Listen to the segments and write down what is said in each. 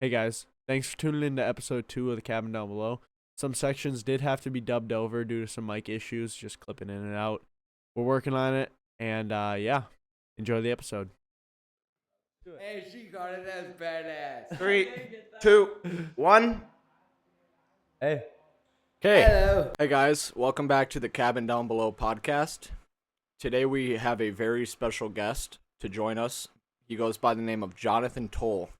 Hey guys, thanks for tuning in to episode 2 of the cabin down below. Some sections did have to be dubbed over due to some mic issues, just clipping in and out. We're working on it, and yeah, enjoy the episode. Hey, she got it as badass. 3, 2, 1. Hey. Okay. Hello. Hey guys, welcome back to the Cabin Down Below podcast. Today we have a very special guest to join us. He goes by the name of Jonathan Toll.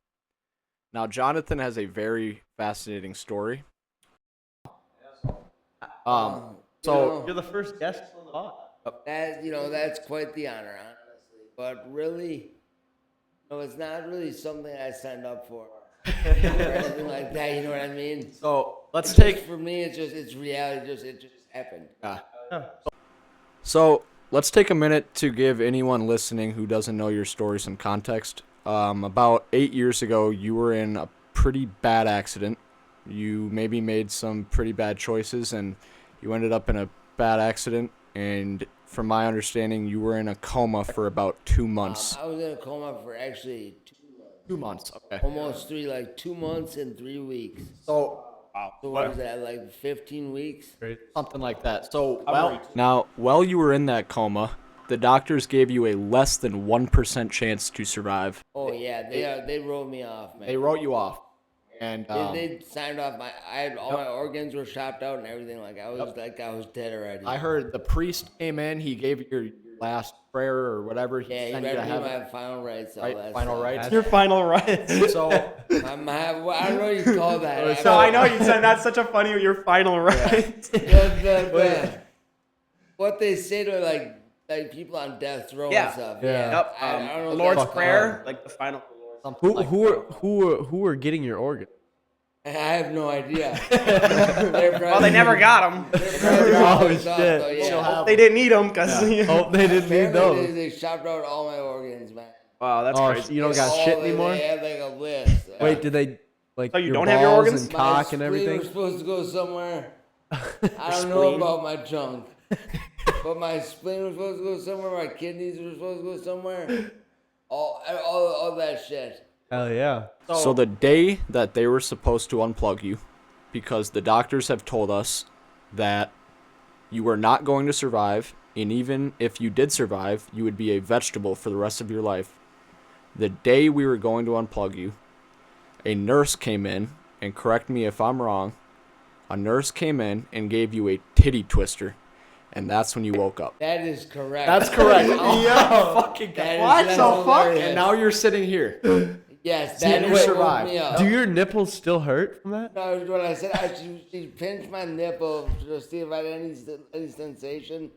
Now, Jonathan has a very fascinating story. So You're the first guest on the pod. That's quite the honor, honestly. But really, it's not really something I signed up for. Or anything like that, you know what I mean? So let's It's take. just, for me, it's reality. It just happened. So let's take a minute to give anyone listening who doesn't know your story some context. About 8 years ago, you were in a pretty bad accident. You maybe made some pretty bad choices, and you ended up in a bad accident. And from my understanding, you were in a coma for about 2 months. I was in a coma for actually 2 months. 2 months, okay. Almost 3, like 2 months and 3 weeks. So So what was that, like 15 weeks? something like that. So while you were in that coma, the doctors gave you a less than 1% chance to survive. Oh yeah, they wrote me off, man. They wrote you off, and They signed off all my organs were chopped out and everything. Like I was dead already. I heard the priest came in. He gave you your last prayer or whatever. Yeah, he sent you read to me heaven. my final rights. All Right, that final stuff. rights. Your final rights. So I don't know what you call that. So I know you said that's such a funny. Your final rights. What they say to like people on death row Yeah. and stuff. Yeah. Yep. I don't know The if Lord's that's Prayer, like the final. something like that. Who are getting your organ? I have no idea. Well, they never got them. Oh, shit. She'll have- They didn't need them because. Oh, they didn't need Apparently those. they chopped out all my organs, man. Wow, that's Oh, crazy. you don't got All shit they- anymore? They had like a list. Wait, did they like So you your don't have your balls organs? and My cock and spleen everything? was supposed to go somewhere. I don't know spleen? about my junk, but my spleen was supposed to go somewhere. My kidneys were supposed to go somewhere. All that shit. Hell yeah. So the day that they were supposed to unplug you, because the doctors have told us that you were not going to survive, and even if you did survive, you would be a vegetable for the rest of your life. The day we were going to unplug you, a nurse came in, and correct me if I'm wrong, a nurse came in and gave you a titty twister, and that's when you woke up. That is correct. That's correct. Yeah, fucking That is- what that's the fuck? hilarious. And now you're sitting here. Yes, and that you woke survived. me up. Do your nipples still hurt from that? No, what I said, she pinched my nipple to see if I had any sensation.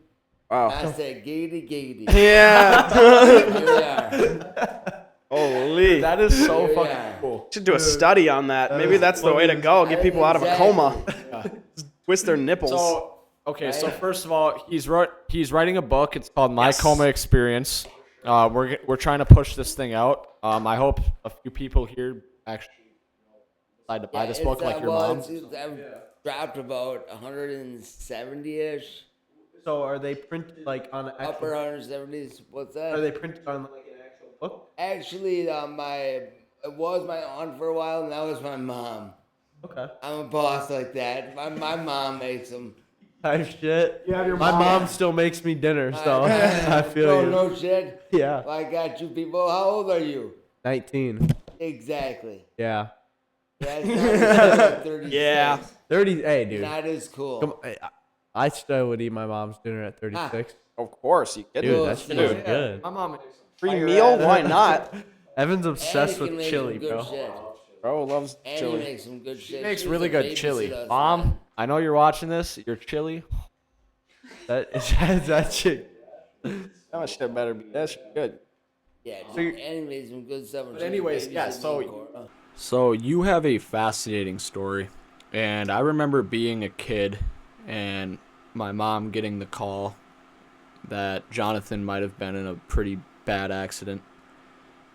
Wow. I said, giggity, giggity. Yeah. Here we are. Holy. That is so Here we fucking are. cool. Should do a study on that. Maybe that's the way to go. Get people out of a coma. Twist their nipples. So, okay, so Right. first of all, he's writing a book. It's called My Coma Experience. We're trying to push this thing out. I hope a few people here actually decide to buy this book, like your mom. I've dropped about 170-ish. So are they printed like on an Upper actual? 170s. What's Are that? they printed on like an actual book? Actually, it was my aunt for a while, and that was my mom. Okay. I'm a boss like that. My mom makes them. Type shit. You have your My mom. mom still makes me dinner, so I feel you. No shit. Yeah. I got you people. How old are you? 19. Exactly. Yeah. Yeah, it's not like 36. Yeah. 30. Hey, dude. Not as cool. Come on, I still would eat my mom's dinner at 36. Of course. You get Dude, Dude, that shit is good. My mom makes free meal. Why not? Evan's obsessed Andy can with make chili, some good bro. Shit. Bro loves Andy chili. makes some good shit. makes She's really a good chili. babysitter, Mom, I know you're watching this. Your chili. That is that shit. That much shit better be. That's good. Yeah, dude, Andy made some good stuff. But anyways, yeah, so. So you have a fascinating story, and I remember being a kid and my mom getting the call that Jonathan might have been in a pretty bad accident.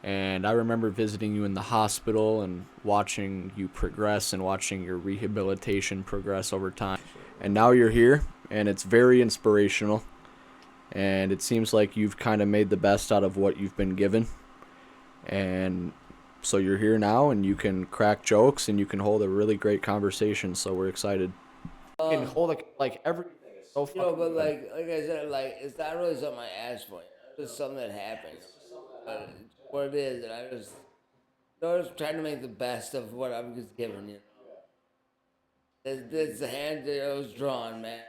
And I remember visiting you in the hospital and watching you progress and watching your rehabilitation progress over time. And now you're here, and it's very inspirational. And it seems like you've kind of made the best out of what you've been given. And So you're here now, and you can crack jokes, and you can hold a really great conversation. So we're excited. You can hold everything. It's so You know, fucking but good. like I said, like it's not really something I asked for. It's just something that happens. But it's what it is, and I just trying to make the best of what I'm just given. You know, it's the hand that I was drawn, man.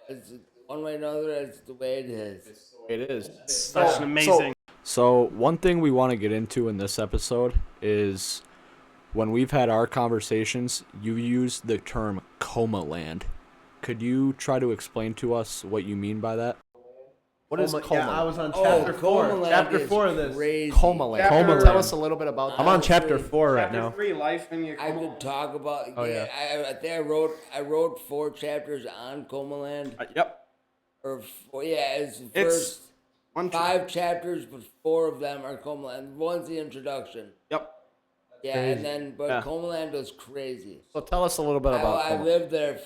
It's one way or another. It's the way it is. It is. Such an amazing. So one thing we want to get into in this episode is when we've had our conversations, you use the term Coma land. Could you try to explain to us what you mean by that? What is Coma? Yeah, I was on Oh, chapter 4. Coma Land Chapter is 4 of this. crazy. Coma land. Coma Tell land. us a little bit about that. I'm on chapter Honestly, 4 right now. 3, life in your I could talk about. Oh, yeah. I think I wrote 4 chapters on Coma Land. Yep. Or 4, yeah, it's the It's first 1 5 chapters, but 4 of them are Coma Land. One's the introduction. Yep. Yeah, Crazy. and then Yeah. Coma Land was crazy. So tell us a little bit about I Coma. lived there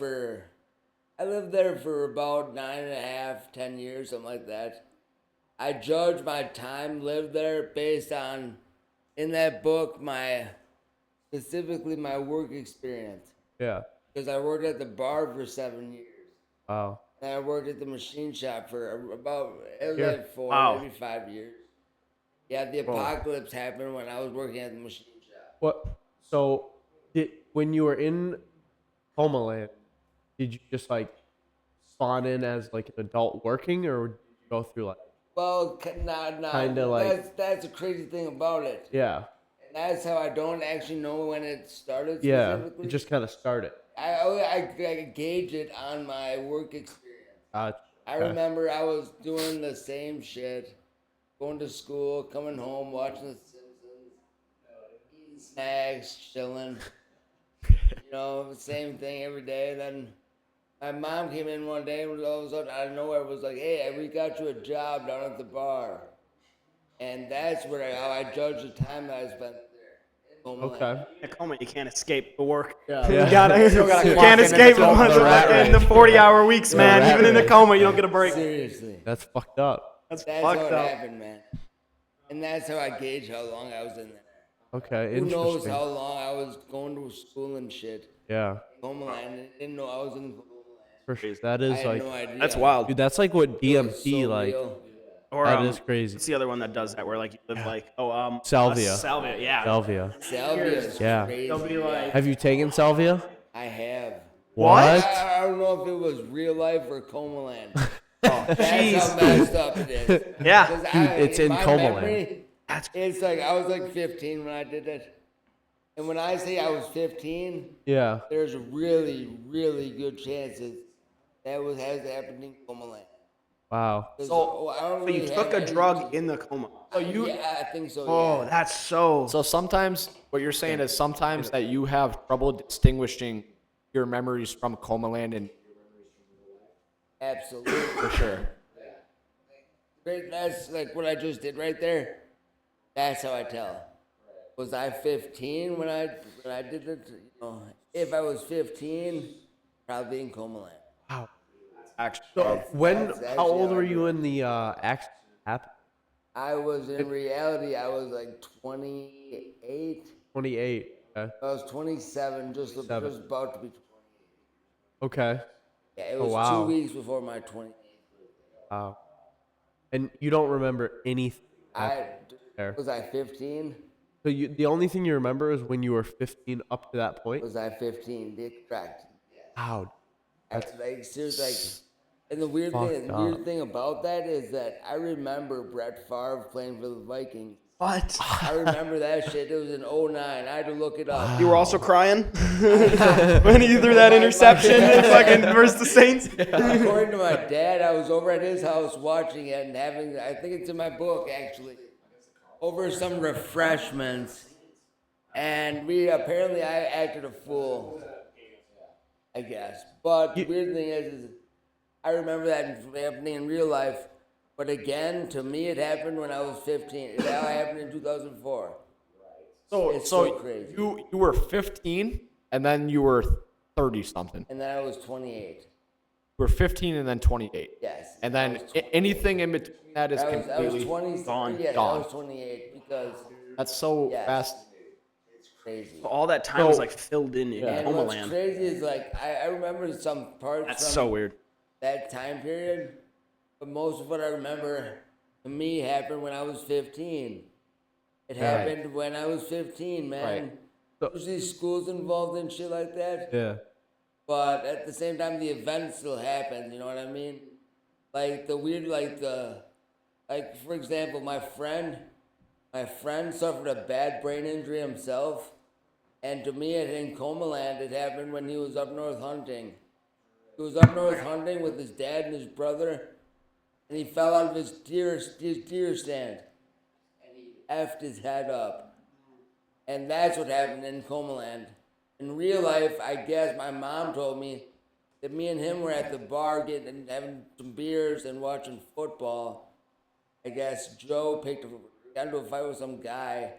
for about 9.5, 10 years, something like that. I judge my time lived there based on, in that book, specifically my work experience. Yeah. Because I worked at the bar for 7 years. Wow. And I worked at the machine shop for about, it was Yeah. like 4, Wow. maybe 5 years. Yeah, the apocalypse happened when I was working at the machine shop. What? So, when you were in Coma land, did you just like spawn in as like an adult working, or did you go through like? Well, nah. Kinda like- That's a crazy thing about it. Yeah. And that's how I don't actually know when it started Yeah. specifically. It just kind of started. I gauge it on my work experience. I Okay. remember I was doing the same shit, going to school, coming home, watching The Simpsons, eating snacks, chilling. You know, same thing every day. Then my mom came in one day and all of a sudden out of nowhere was like, "Hey, we got you a job down at the bar." And that's how I judge the time that I spent there. in Homeland. Okay. In Coma, you can't escape the work. Yeah. You gotta, Still gotta you clock can't in escape until the rat in race. the 40-hour weeks, man. rat Even in the race. coma, you don't get a break. Seriously. That's fucked up. That's That's how fucked it up. happened, man. And that's how I gauge how long I was in there. Okay. Who knows Interesting. how long I was going to school and shit. Yeah. Homeland. I didn't know I was in Homeland. For sure. That I is had like, no idea. That's wild. dude. That's like what It was DMT so like. real. Or That is crazy. What's the other one that does that? Where like you live like Salvia. Salvia, yeah. Salvia. Salvia is Yeah. crazy. They'll be like, Have you taken salvia? I have. What? I don't know if it was real life or Coma Land. oh, That's jeez. how messed up it is. Yeah. 'Cause it's in my Coma Land. memory, it's like I was like 15 when I did it. And when I say I was 15, Yeah. there's really, really good chances that has happened in Coma Land. Wow. 'Cause, So, I don't So you really took have a any- drug in the coma. Oh, yeah, I think so. Oh, Yeah. that's so. So sometimes what you're saying is sometimes that you have trouble distinguishing your memories from Coma land and Absolutely. for sure. Great. That's like what I just did right there. That's how I tell. Was I 15 when I did it? You know, if I was 15, probably in Coma Land. Wow. Actually, So when? that's How old actually were how I you in the accident happened? I was in reality. I was like 28. 28. Okay. I was 27, just about to be 28. Okay. Yeah, it Oh, was wow. 2 weeks before my 28th. Wow. And you don't remember anything. There. Was I 15? So the only thing you remember is when you were 15 up to that point. Was I 15? Correct. Wow. Like seriously, like, and the weird Fucked up. thing about that is that I remember Brett Favre playing for the Vikings. what? I remember that shit. It was in 09. I had to look it up. You were also crying when you threw that interception and fucking versus the Saints. According to my dad, I was over at his house watching it and having, I think it's in my book actually, over some refreshments. And I acted a fool, I guess. But the weird thing is I remember that happening in real life. But again, to me, it happened when I was 15. It all happened in 2004. It's so crazy. you were 15 and then you were 30 something. And then I was 28. You were 15 and then 28. Yes. And then anything in between that is I was completely 20. gone. Yeah, I Gone. was 28 because That's so Yes. fast. crazy. All that time was like filled in And Coma what's Land. crazy is like I remember some parts That's from so weird. that time period, but most of what I remember to me happened when I was 15. It happened when I was 15, man. Right. Usually schools involved in shit like that. Yeah. But at the same time, the event still happens. You know what I mean? Like the weird, like for example, my friend suffered a bad brain injury himself, and to me, in Coma Land, it happened when he was up north hunting. He was up north hunting with his dad and his brother, and he fell out of his deer stand, and he effed his head up, and that's what happened in Coma Land. In real life, I guess my mom told me that me and him were at the bar having some beers and watching football. I guess Joe got into a fight with some guy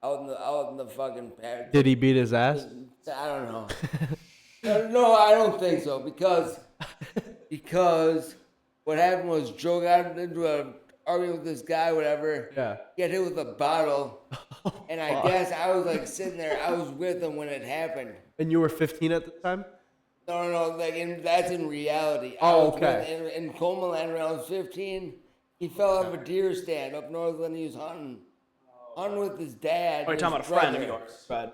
out in the fucking paddock. Did he beat his ass? I don't know. No, I don't think so because what happened was Joe got into an argument with this guy, whatever. Yeah. He got hit with a bottle, and I guess I was like sitting there. I was with him when it happened. And you were 15 at the time? No, like that's in reality. Oh, I was okay. In Coma Land when I was 15, he fell off a deer stand up north when he was hunting with his dad. Oh, you're talking about a friend of yours. Got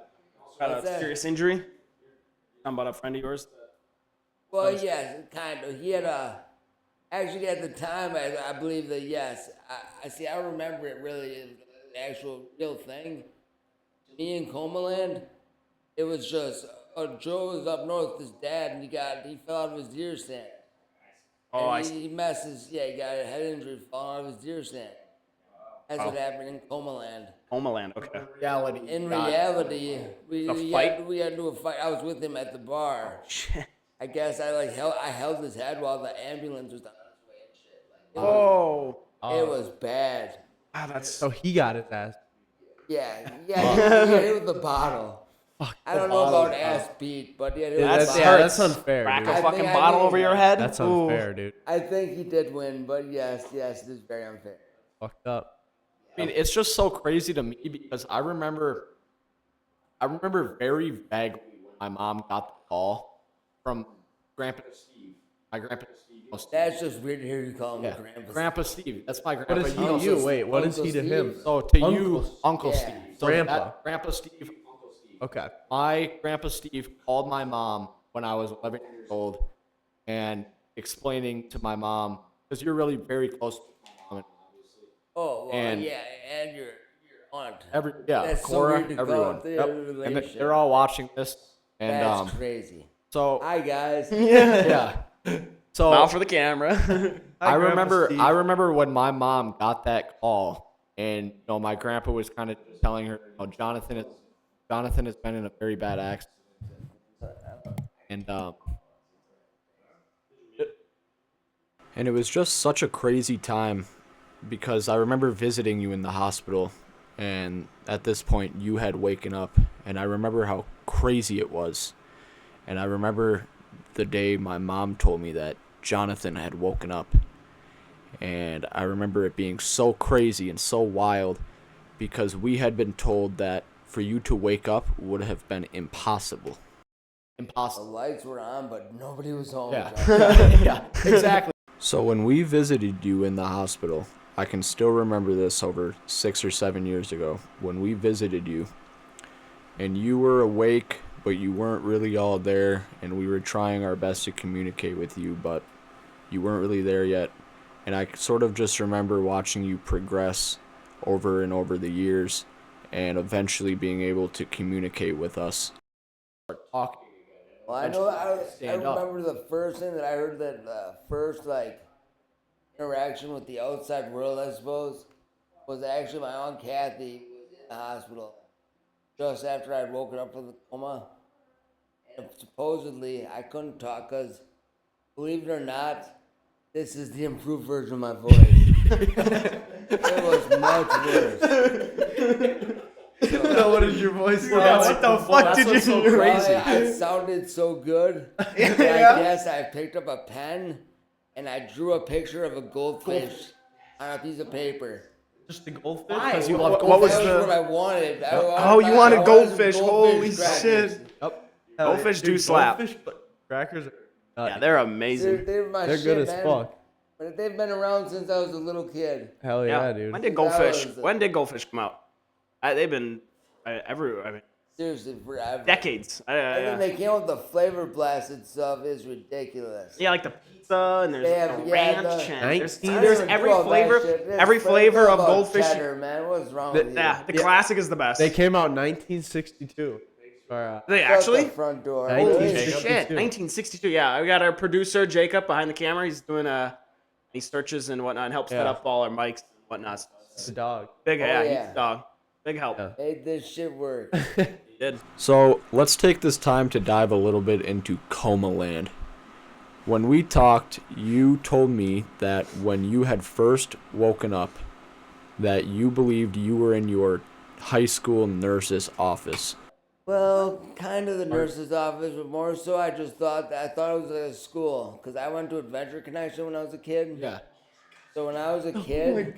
What's a that? serious injury? Talking about a friend of yours? Well, yes, kind of. He had actually at the time, I believe that yes. I see. I remember it really is the actual real thing. Me in Coma Land, it was just Joe was up north with his dad, and he fell out of his deer stand. Oh, And he got a head injury falling out of his deer stand. That's what happened in Coma Land. Coma Land, okay. Reality. In reality, A fight? we had to do a fight. I was with him at the bar. Shit. I guess I held his head while the ambulance was on its way and shit. Like, Oh. it was bad. Ah, that's So he got his ass. Yeah, he got hit with the bottle. I don't know about ass beat, but yeah, That's unfair, crack dude. a fucking I bottle think- over your head? That's Ooh. unfair, dude. I think he did win, but yes, it is very unfair. Fucked up. I mean, it's just so crazy to me because I remember very vaguely when my mom got the call from Grandpa Steve. My Grandpa Steve. That's just weird to hear you call him Yeah. Grandpa. Grandpa Steve. That's my grandpa. What is he You to know, you? so- Wait, what is he to Uncle him? Steve? So to Uncle you, Steve. Uncle Yeah. Steve. So Grandpa. Grandpa Steve, Uncle Steve. Okay. My Grandpa Steve called my mom when I was 11 years old and explaining to my mom, because you're really very close to my mom. Oh, well, And- yeah, and your aunt. Yeah, That's so Cora, weird to call everyone. it their Yep. And relationship. they're all watching this. And That's crazy. so Hi guys. yeah. So Smile for the camera. I Grandpa remember Steve. I remember when my mom got that call and my grandpa was kind of telling her, Jonathan has been in a very bad accident. And it was just such a crazy time because I remember visiting you in the hospital, and at this point you had waken up, and I remember how crazy it was. And I remember the day my mom told me that Jonathan had woken up. And I remember it being so crazy and so wild because we had been told that for you to wake up would have been impossible. The Impossible. lights were on, but nobody was home. Yeah. John. Yeah, exactly. So when we visited you in the hospital, I can still remember this over 6 or 7 years ago, when we visited you and you were awake, but you weren't really all there, and we were trying our best to communicate with you, but you weren't really there yet. And I sort of just remember watching you progress over and over the years and eventually being able to communicate with us. Start talking. Well, I know. I Stand up. remember the first thing that I heard, that first interaction with the outside world, I suppose, was actually my aunt Kathy was in the hospital just after I'd woken up from the coma. And supposedly I couldn't talk because, believe it or not, this is the improved version of my voice. It was much worse. So what is your voice What the fuck did you so do? crazy. I sounded so good that I guess I picked up a pen and I drew a picture of a goldfish on a piece of paper. Just the goldfish? Why? Because you love What goldfish. was That the- was what I wanted. Oh, you I wanted some goldfish. Holy crackers. shit. Yep. Goldfish do Dude, slap. Goldfish crackers are Yeah, they're amazing. They're my They're shit, good as man. fuck. But they've been around since I was a little kid. Hell yeah, dude. When did That goldfish? was- When did goldfish come out? They've been everywhere. I mean, Seriously, forever. decades. And then they came up with the flavor blasted stuff. Is ridiculous. Yeah, like the pizza and there's They have- the yeah, ranch the- and there's, 19 there's I don't every do all that flavor, shit. There's every flavor of about goldfish. cheddar, man. What's wrong with you? Yeah, the classic is the best. They came out in 1962. Or, They Shut actually? the front door. Holy Holy Jacob. shit! 1962. Yeah, we got our producer Jacob behind the camera. He's doing he searches and whatnot and helps set Yeah. up all our mics and whatnot. the dog. Big, yeah, yeah. he's a dog. Big help. Yeah. Made this shit work. He did. So let's take this time to dive a little bit into Coma Land. When we talked, you told me that when you had first woken up, that you believed you were in your high school nurse's office. Well, kind of the nurse's office, but more so I just thought it was like a school. Because I went to Adventure Connection when I was a kid. Yeah. So when I was a kid,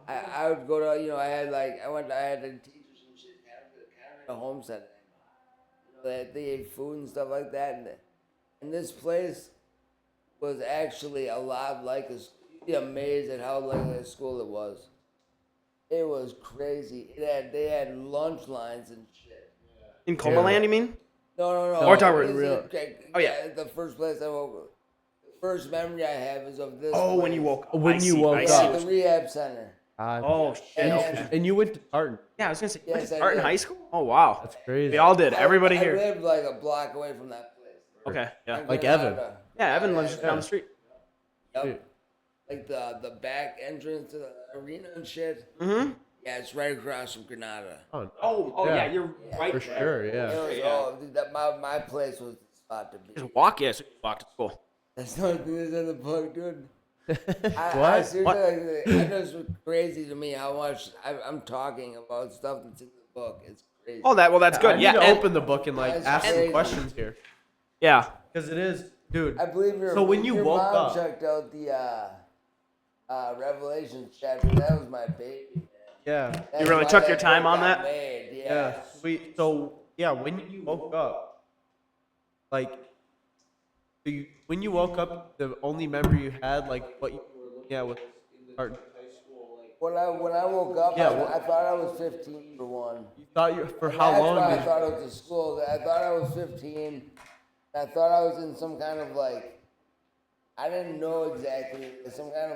I would go to, I had to teach some shit kind of a home setting. They ate food and stuff like that. And this place was actually a lot like a school. You'd be amazed at how like a school it was. It was crazy. They had lunch lines and shit. In Coma Land, you mean? No. Or talk about This is real- Oh, yeah. The first place I woke up. The first memory I have is of this. Oh, when place. you woke up. When I you see, woke I up. see. Yeah, the rehab center. Oh shit. And- Okay. And you went to Tartan. Yeah, I was gonna say, you went Yes, to I art in did. high school? Oh wow. That's crazy. We all did. Everybody I here. lived like a block away from that place. Okay. Yeah. Like Evan. Yeah, Evan lives just down the street. Yep. Like the back entrance to the arena and shit. Mm-hmm. Yeah, it's right across from Granada. Oh yeah, you're right For there. sure, It yeah. was, oh, dude, my place was the spot to be. Just walk, yes, walk to school. That's the only thing that's in the book, dude. I What? seriously, I just was crazy to me how much I'm talking about stuff that's in the book. It's crazy. Oh, that's I good. need Yeah, to and- open the book and like That's ask some crazy. questions here. yeah. Because it is, dude. I believe your So when you your woke mom up- checked out the Revelation chapter. That was my baby. Yeah. That's really why took your that time book on got that? Made. Yeah. Yeah. Sweet. So yeah, when you woke up, like, when you woke up, the only memory you had, like, what you were looking at was Tartan. When I woke up, Yeah, I thought I was 15 for one. You thought you for And how that's long? why I Did thought it was a school. I thought I was 15. I thought I was in some kind of like, I didn't know exactly, some kind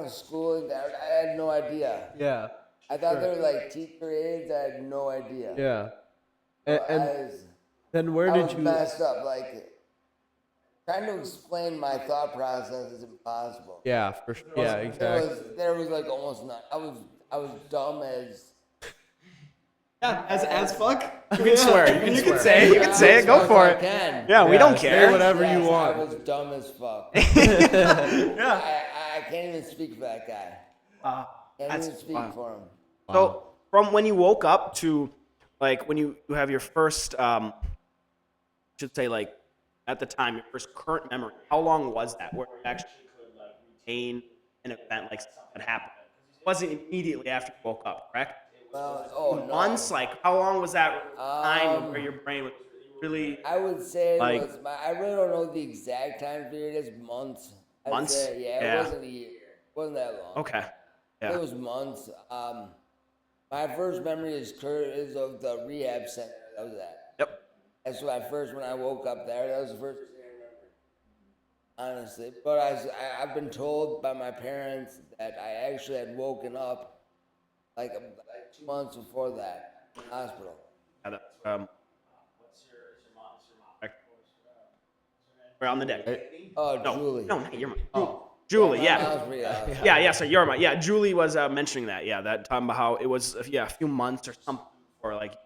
of schooling. I had no idea. Yeah. I thought they were like teacher aides. I had no idea. Yeah. I And was, then where I did was you? messed up. Like, trying to explain my thought process is impossible. Yeah. For sure. Yeah. Exactly. There was like almost not. I was dumb as. Yeah, as fuck. You can swear. You can say it. You can say it. Go As for I it. can. Yeah, we Yeah, don't say care. whatever Yes, you want. I was dumb as fuck. Yeah. I can't even speak for that guy. Can't That's even speak wow. for him. So from when you woke up to like when you have your first should say like at the time your first current memory, how long was that where you actually could like retain an event like something that happened? It wasn't immediately after you woke up, correct? Well, oh no. Months, like how long was that time where your brain was really I would say like- it was. I really don't know the exact time period. It's months. I'd Months? say, yeah, Yeah. it wasn't a year. It wasn't that long. okay. It Yeah. was months. My first memory is of the rehab center. That was that. Yep. That's when I woke up there. That was the first thing I remember. Honestly, but I've been told by my parents that I actually had woken up like 2 months before that in the hospital. Yeah, that's, we're on the deck. Oh, No, Julie. no, not your mom. Julie, My yeah. mom's pretty awesome. Yeah, so your mom. Yeah, Julie was mentioning that. Yeah, that time about how it was, a few months or something before, like, you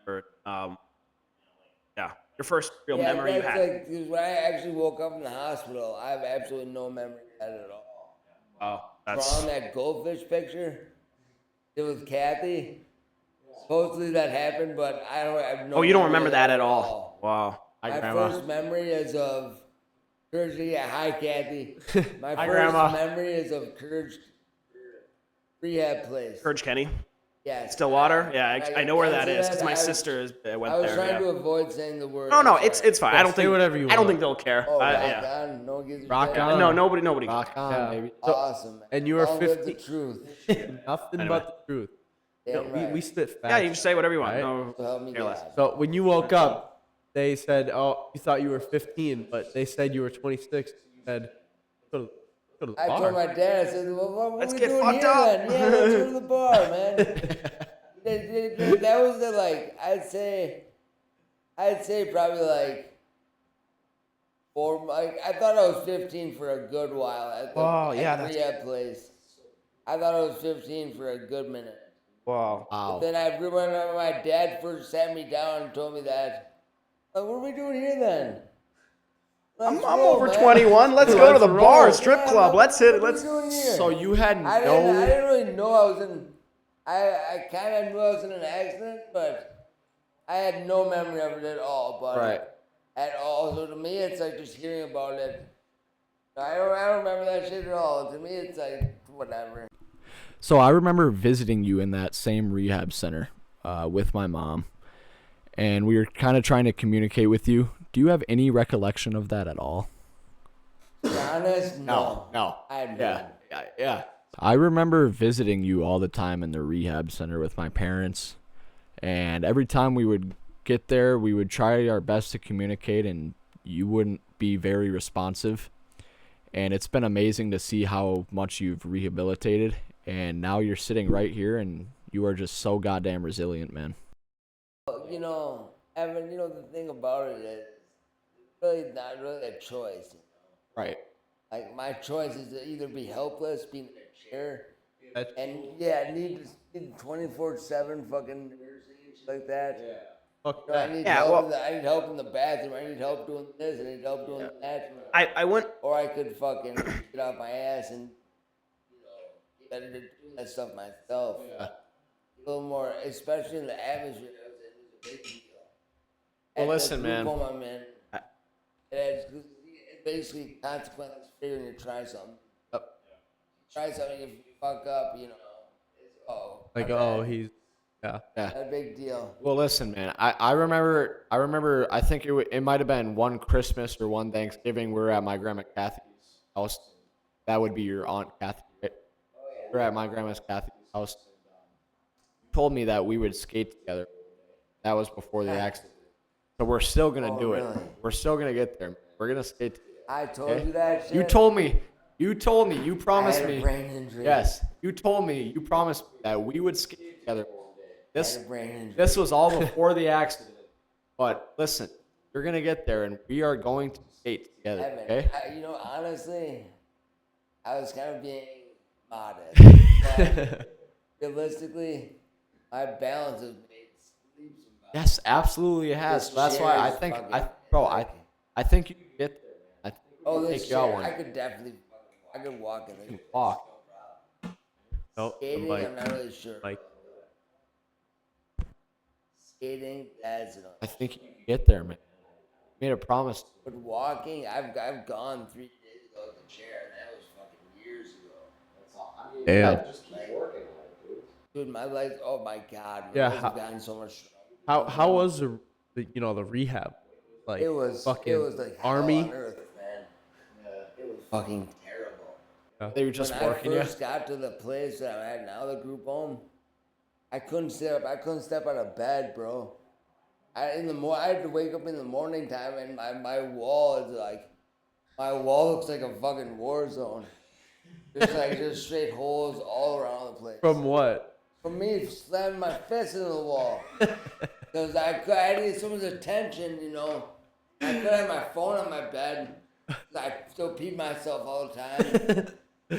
really remember, yeah, your first real Yeah, memory you that's had. like 'cause when I actually woke up in the hospital, I have absolutely no memory of that at all. Oh, From that's that goldfish picture, it was Kathy. Supposedly that happened, but I have no. oh, you don't memory remember of that at all. Wow. My first memory is of Courage. Yeah, hi Kathy. My Hi, first Grandma. memory is of Courage rehab place. Courage Kenny. Yeah. Stillwater? Yeah, I know where that Answer is because my I was- sister went I was there. trying Yeah. to avoid saying the word. No, I'm it's sorry. fine. Yeah, I don't say think whatever you I don't want. think they'll care. Oh, rock Yeah. on. No one gives a Rock shit. on. No, nobody Rock cares. on, Yeah. baby. Awesome, man. And you were Long live the 50. truth. Nothing Anyway. but the truth. Damn we right. spit facts. Yeah, you can say whatever you want. Right? No, So help me care less. God. So when you woke up, they said, "Oh, you thought you were 15, but they said you were 26." You said, "Go to the I bar." told my dad, I said, well, what Let's are we get doing fucked here up. then? Yeah, let's go to the bar, man. That was the, like, I'd say probably like I thought I was 15 for a good while at the, Oh, yeah, at the that's- rehab place. I thought I was 15 for a good minute. Wow. Wow. Then I remember my dad first sat me down and told me that. Like, what are we doing here then? I'm Let's roll, over man. 21. Let's go to the bar, roll. strip Yeah, club. man, Let's hit it. what are we Let's. doing here? So you had I no. didn't really know I was in. I kind of knew I was in an accident, but I had no memory of it at all. But Right. at all, so to me, it's like just hearing about it. I don't remember that shit at all. To me, it's like whatever. So I remember visiting you in that same rehab center with my mom, and we were kind of trying to communicate with you. Do you have any recollection of that at all? To be honest, no. No. I had Yeah. I remember visiting you all the time in the rehab center with my parents, and every time we would get there, we would try our best to communicate, and you wouldn't be very responsive. And it's been amazing to see how much you've rehabilitated, and now you're sitting right here, and you are just so goddamn resilient, man. You know, Evan. You know the thing about it is, it's really not really a choice. Right. Like my choice is to either be helpless, be in a chair, That's- and need 24/7 fucking nursing and shit like that. Fuck You know, I that. need Yeah, help. well- I need help in the bathroom. I need help doing this. I need help doing that. I went. Or I could fucking get off my ass and better to do that stuff myself. A little more, especially in the atmosphere. It was a big deal. Well, At the listen, man. Coma, man. It's basically consequences for when you try something. Try something, if you fuck up, you know, it's Like, my oh, bad. he's yeah. Yeah. A big deal. Well, listen, man. I remember. I think it might have been one Christmas or one Thanksgiving. We were at my grandma Kathy's house. That would be your aunt Kathy. Right? We were at my grandma's Kathy's house. Told me that we would skate together. That was before the accident. So we're still gonna do it. really? We're still gonna get there. We're gonna skate together. I told Okay? you that shit. You told me. You told me. You I promised had a me. brain injury. Yes. You told me. You promised me that we would skate together one day. I had a brain injury. This was all before the accident. But listen, you're gonna get there, and we are going to skate together. Evan, Okay? you know, honestly, I was kind of being modest. But realistically, my balance has made leaps and bounds. Yes, absolutely it has. This So that's why chair I is think fucking I think you can get there. I think we Oh, can this take you out chair, one. I could definitely, I could walk in this. Walk. Nope. Skating, Like, I'm not really sure. like, Skating, that's it. I think you can get there, man. You made a promise. But walking, I've gone 3 days ago with the chair, and that was fucking years ago. damn. Dude, my legs, oh my god, my Yeah, legs how- have gotten so much stronger. How was the the rehab? Like It was like hell army. on earth, man. It was fucking terrible. They were just When working I you. first got to the place that I'm at now, the group home, I couldn't sit up. I couldn't step out of bed, bro. I had to wake up in the morning time, and my wall is like, my wall looks like a fucking war zone. Just straight holes all around the place. From what? From me slamming my fist into the wall. Because I needed someone's attention, you know. I could have my phone on my bed. I still pee myself all the time.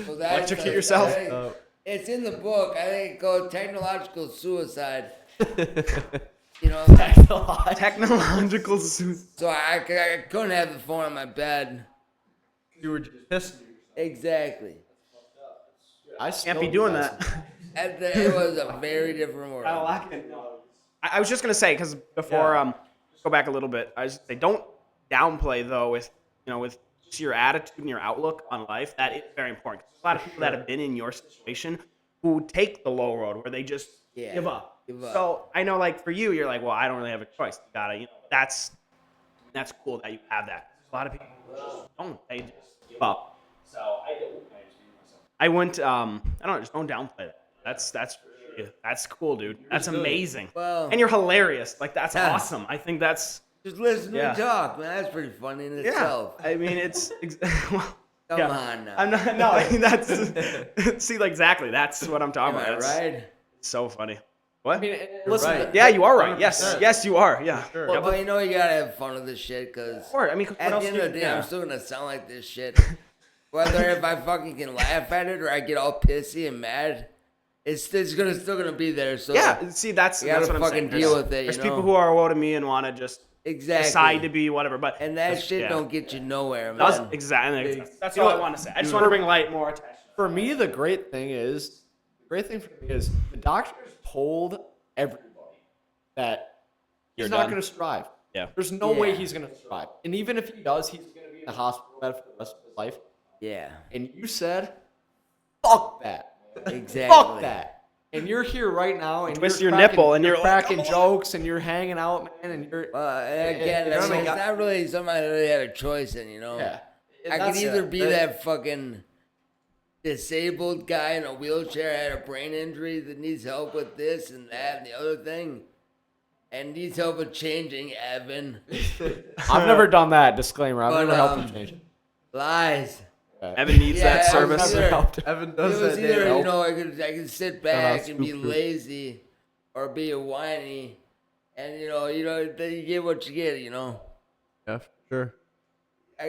So that's Electrocute yourself? It's in the book. I think it goes technological suicide. You know, Technological suit. so I couldn't have the phone on my bed. You were just pissing. Exactly. I Can't be doing that. It was a very different world. I was just gonna say because before just go back a little bit. I was say don't downplay though with just your attitude and your outlook on life. That is very important. 'Cause a lot of people that have been in your situation who take the low road where they just give up. So I know, like for you, you're like, well, I don't really have a choice. You gotta, that's cool that you have that. A lot of people just don't. They just give up. So I went. I don't know. Just don't downplay that. That's cool, dude. That's amazing. Well, and you're hilarious. Like that's awesome. I think that's. Just listen to me talk, man. That's pretty funny in itself. I mean, it's well, Come on now. I'm not. No, I mean, that's. See, like, exactly. That's what I'm talking about. Right? It's so funny. What? I mean, listen. right. Yeah, you are right. 100%. Yes, you are. Yeah. Sure. Well, but you know you gotta have fun with this shit, cause Or I mean, what at else the end do of the you- day, yeah. I'm still gonna sound like this shit. Whether if I fucking can laugh at it or I get all pissy and mad, it's still gonna be there. So Yeah, see, that's you gotta what I'm fucking saying. deal with it. There's You people know? who are low to me and want to just Exactly. decide to be whatever, but And that shit yeah. don't get you nowhere, man. That's exactly. That's all I want to say. I just want to bring light more attention. For me, the great thing for me is the doctors told everybody that he's You're not done. going to survive. Yeah. There's no way Yeah. he's going to survive. And even if he does, he's going to be in the hospital bed for the rest of his life. Yeah. And you said, fuck that. Exactly. Fuck that. And you're here right now, and Twist you're your cracking- nipple, and you're like, cracking "Oh." jokes, and you're hanging out, man, and you're And again, you know what I mean? it's not really something I really had a choice in, you know. yeah. And I could that's either it. be that fucking disabled guy in a wheelchair, had a brain injury that needs help with this and that and the other thing, and needs help with changing, Evan. I've never done that. Disclaimer. I've But, never helped him change it. Lies. Evan needs Yeah, that I service. was Never either- helped him. Evan It does was that. either, Dave. you know, I could sit back and be Scoop Crew. lazy or be a whiny, and you get what you get, you know. Yeah, sure. I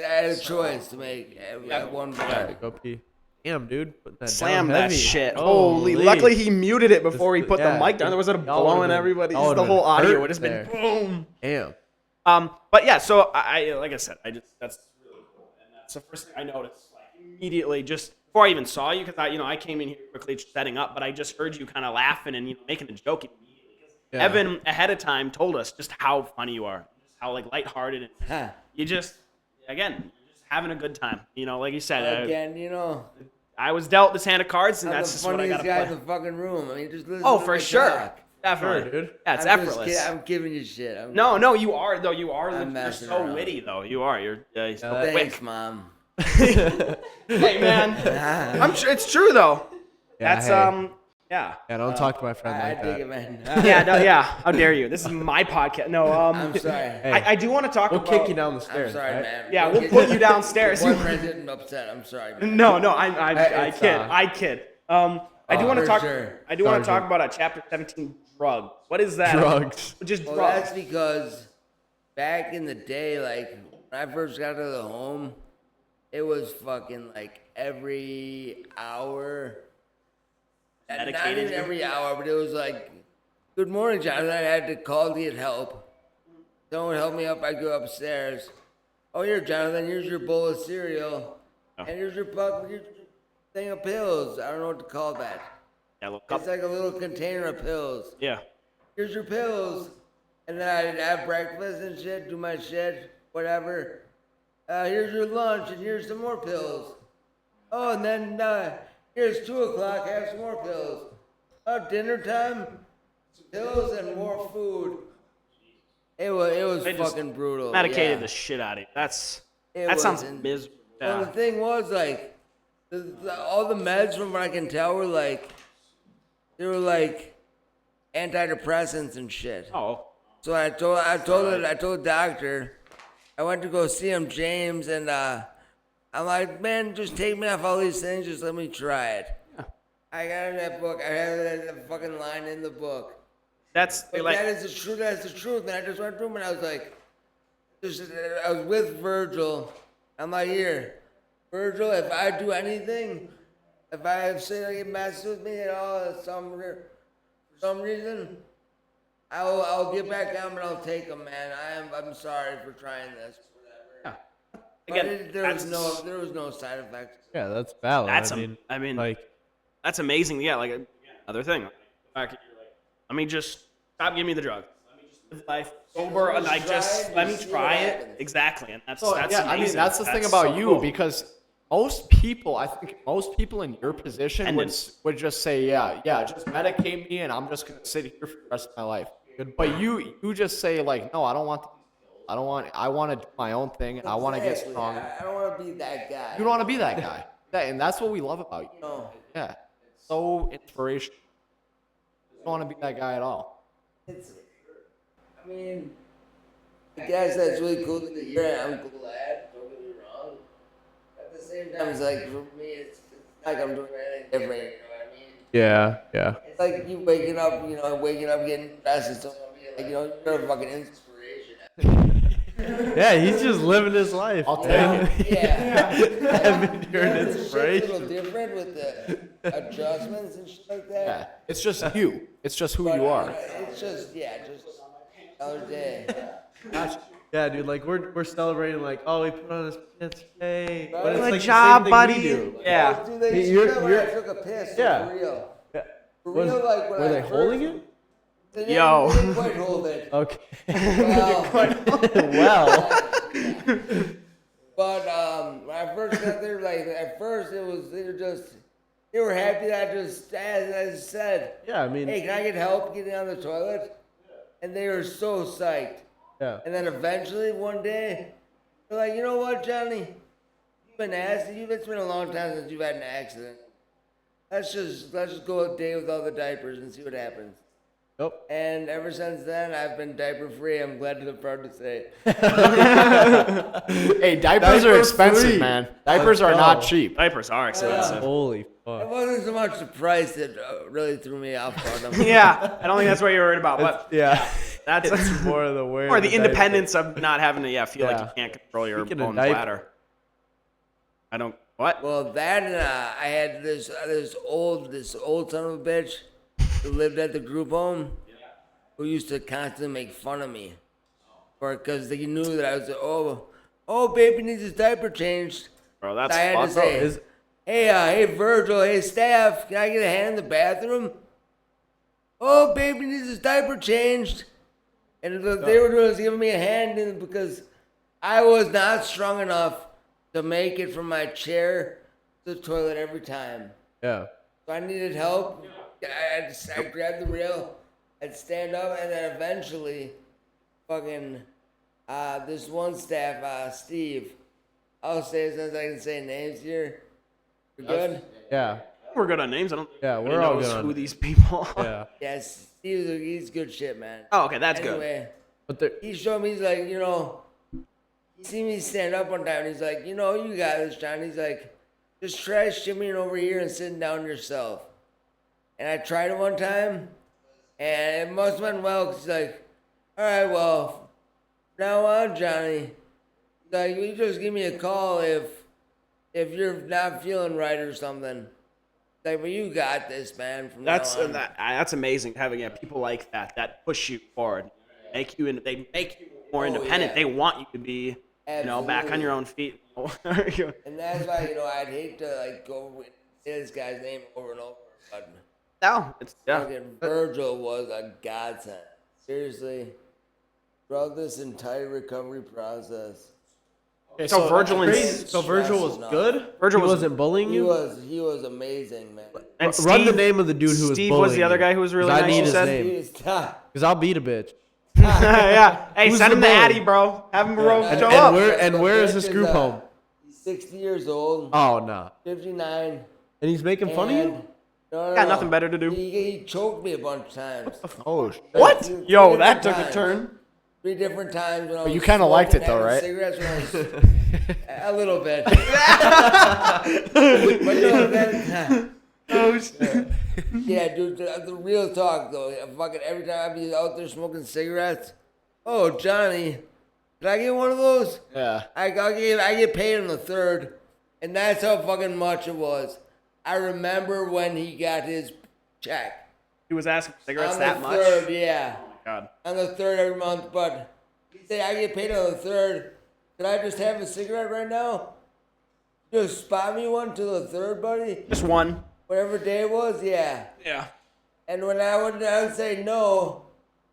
had a choice to make at one point. Go pee. Damn, dude. Put that Slam down that heavy. shit. Holy. Luckily, he muted it before he put the mic down. There was a Y'all would've blowing been- everybody. y'all The would've whole been audio hurt would have been there. boom. Damn. But yeah, so I like I said, that's really cool, and that's the first thing I noticed. Like immediately, just before I even saw you, because I came in here quickly setting up, but I just heard you kind of laughing and making a joke immediately. 'Cause Yeah. Evan ahead of time told us just how funny you are, just how like lighthearted, and Huh. you just you're just having a good time. Like you said, Again, you know, I was dealt this hand of cards, and I'm that's the just what I funniest got to guy play. in the fucking room. I mean, just listen Oh, to for me sure. talk. Definitely, Sure, dude. Yeah, it's I'm just effortless. kidding. I'm giving you shit. No, you are though. You are. I'm You're messing so around. witty though. You are. You're so quick. Thanks, Mom. Hey man, I'm sure it's true though. Yeah, That's hey. yeah. Yeah, don't talk to my friend I like dig that. it, man. Yeah, no, yeah. How dare you? This is my podcast. No, I'm sorry. Hey, I do want to talk we'll about. kick you down the I'm stairs. sorry, right? man. Yeah, we'll put you downstairs. Your boyfriend's getting upset. I'm sorry. Man. No, I It's, kid. I kid. I do want to for talk. sure. I do want to Sorry, talk about chapter 17, drug. What is that? Drugs. Just Well, drugs. that's because back in the day, like when I first got to the home, it was fucking like every hour. Not Medicated even you? every hour, but it was like, "Good morning, Jonathan." I had to call to get help. Someone help me up. I go upstairs. Oh, here, Jonathan. Here's your bowl of cereal, and here's your thing of pills. I don't know what to call that. Yeah, little cup. It's like a little container of pills. Yeah. Here's your pills. And then I'd have breakfast and shit, do my shit, whatever. Here's your lunch, and here's some more pills. Oh, and then here's 2 o'clock, have some more pills. Oh, dinner time, pills and more food. It was They just fucking brutal. Medicated yeah. the shit out of you. That It sounds wasn't- miserable. Well, the thing was, like, all the meds, from what I can tell, were like, they were like antidepressants and shit. Oh. So I told the doctor, I went to go see him, James, and I'm like, man, just take me off all these things, just let me try it. I got in that book, I have that fucking line in the book. That's But like. that's the truth. And I just went through them and I was like, I was with Virgil. I'm like, here, Virgil, if I do anything, if I say I get messed with me at all, for some reason, I'll get back on, but I'll take them, man. I'm sorry for trying this. Yeah. But Again, there was no side effects. Yeah, that's valid. That's I mean, like like, that's amazing. Yeah, like another thing. Like, the fact that you're like, let me just stop giving me the drug. Let me just live life sober and Just like just try it let and me see try what it. happens. Exactly, and that's So, that's yeah, I mean, amazing. that's the thing That's about so you cool. because most people, I think most people in your position Attendance. would just say, yeah, just medicate me and I'm just gonna sit here for the rest of my life. But you just say like, no, I don't want. I want to do my own thing and I want to get Exactly. strong. I don't want to be that guy. You don't want to be that guy. And that's what we love about you. No. Yeah. So inspirational. You don't want to be that guy at all. It's, I mean, I guess that's really cool to hear. I'm glad. Don't get me wrong. At the same time, it's like for me, it's like I'm doing anything different. You know what I mean? Yeah, yeah. It's like you waking up, getting dressed and stuff. Like, you're a fucking inspiration. Yeah, he's just living his life. I'll man. take it. Yeah. You're an The shit's a inspiration. little different with the adjustments and shit like that. Yeah. It's just you. It's just who But, you are. It's just another day. Yeah, dude, like we're celebrating like, oh, we put on his pants, hey. But it's Good like job, the same thing buddy. we do. Yeah. Dude, they You're- should have when I took a piss. Yeah. For real. Yeah. For Was- real, like when were I they first, holding it? They didn't, Yo. They didn't quite hold it. Okay. Well, Well. but when I first got there, like at first they were happy that as I said, Yeah, I mean, hey, can I get help getting on the toilet? And they were so psyched. yeah. And then eventually one day, they're like, you know what, Johnny? You've been it's been a long time since you've had an accident. Let's just go a day without the diapers and see what happens. Nope. And ever since then, I've been diaper free. I'm glad to proud to say. Hey, diapers are Diaper expensive, free. man. Diapers are Let's not go. cheap. Diapers are expensive. Holy It fuck. wasn't so much the price that really threw me off on them. Yeah, I don't think that's what you're worried about, but Yeah. that's It's more of the wear. or of the diaper. independence of not having to feel like Yeah. you can't control your Speaking of own diaper- bladder. I don't what? Well, that and I had this old son of a bitch who lived at the group home, who used to constantly make fun of me, because he knew that I was baby needs his diaper changed. Bro, that's I had to fucked say, up. Is- hey Virgil, hey staff, can I get a hand in the bathroom? Oh, baby needs his diaper changed. And they were just giving me a hand because I was not strong enough to make it from my chair to the toilet every time. Yeah. So I needed help. I grabbed the rail, I'd stand up, and then eventually, fucking, this one staff, Steve, I'll say it since I can say names here. We're good? Yeah. We're good on names. I don't Yeah, think we're all knows good on who it. these people are. Yeah. Yes, he's good shit, man. Oh, okay, that's good. Anyway, But there, he showed me, he's like, he seen me stand up one time, and he's like, you got this, John. He's like, just try shimmying over here and sitting down yourself. And I tried it one time, and it must have went well, because he's like, all right, well, from now on, Johnny, he's like, you just give me a call if you're not feeling right or something. He's like, well, you got this, man, from That's now on. that's amazing having people like that push you forward, they make you more independent. yeah. They want you to be back on your own feet. And that's why, I'd hate to, go say this guy's name over and over, but No, it's fucking Virgil was a godsend. Seriously, throughout this entire recovery process, Okay, So Virgil and so Virgil was Stress good. Virgil he was- wasn't bullying he you. was amazing, man. and Run the Steve- name of the dude who was Steve bullying was the other you. guy who was really 'Cause I nice. need You his said, name. He was tough. Because I'll beat a bitch. yeah. Hey, Who's send the him the bully? Addy, bro. Have him show And up. where is The this bitch group is, home? He's 60 years old, Oh, nah. 59. And he's making fun of you? and- No, Got nothing better to do. He choked me a bunch of times. oh, shit. What? Three Yo, different that took a times. turn. 3 different times when I was you kinda liked smoking, it though, having right? Cigarettes when I was a little bit. But no, that, Oh shit. yeah, dude, the real talk though. Fucking every time I be out there smoking cigarettes, oh Johnny, did I get one of those? Yeah. I get paid on the third, and that's how fucking much it was. I remember when he got his check He was asking for cigarettes on that the much. third, yeah. God. On the third every month, but he said I get paid on the third. Could I just have a cigarette right now? Just spot me one till the third, buddy. Just one. Whatever day it was, yeah. Yeah. And when I would say no,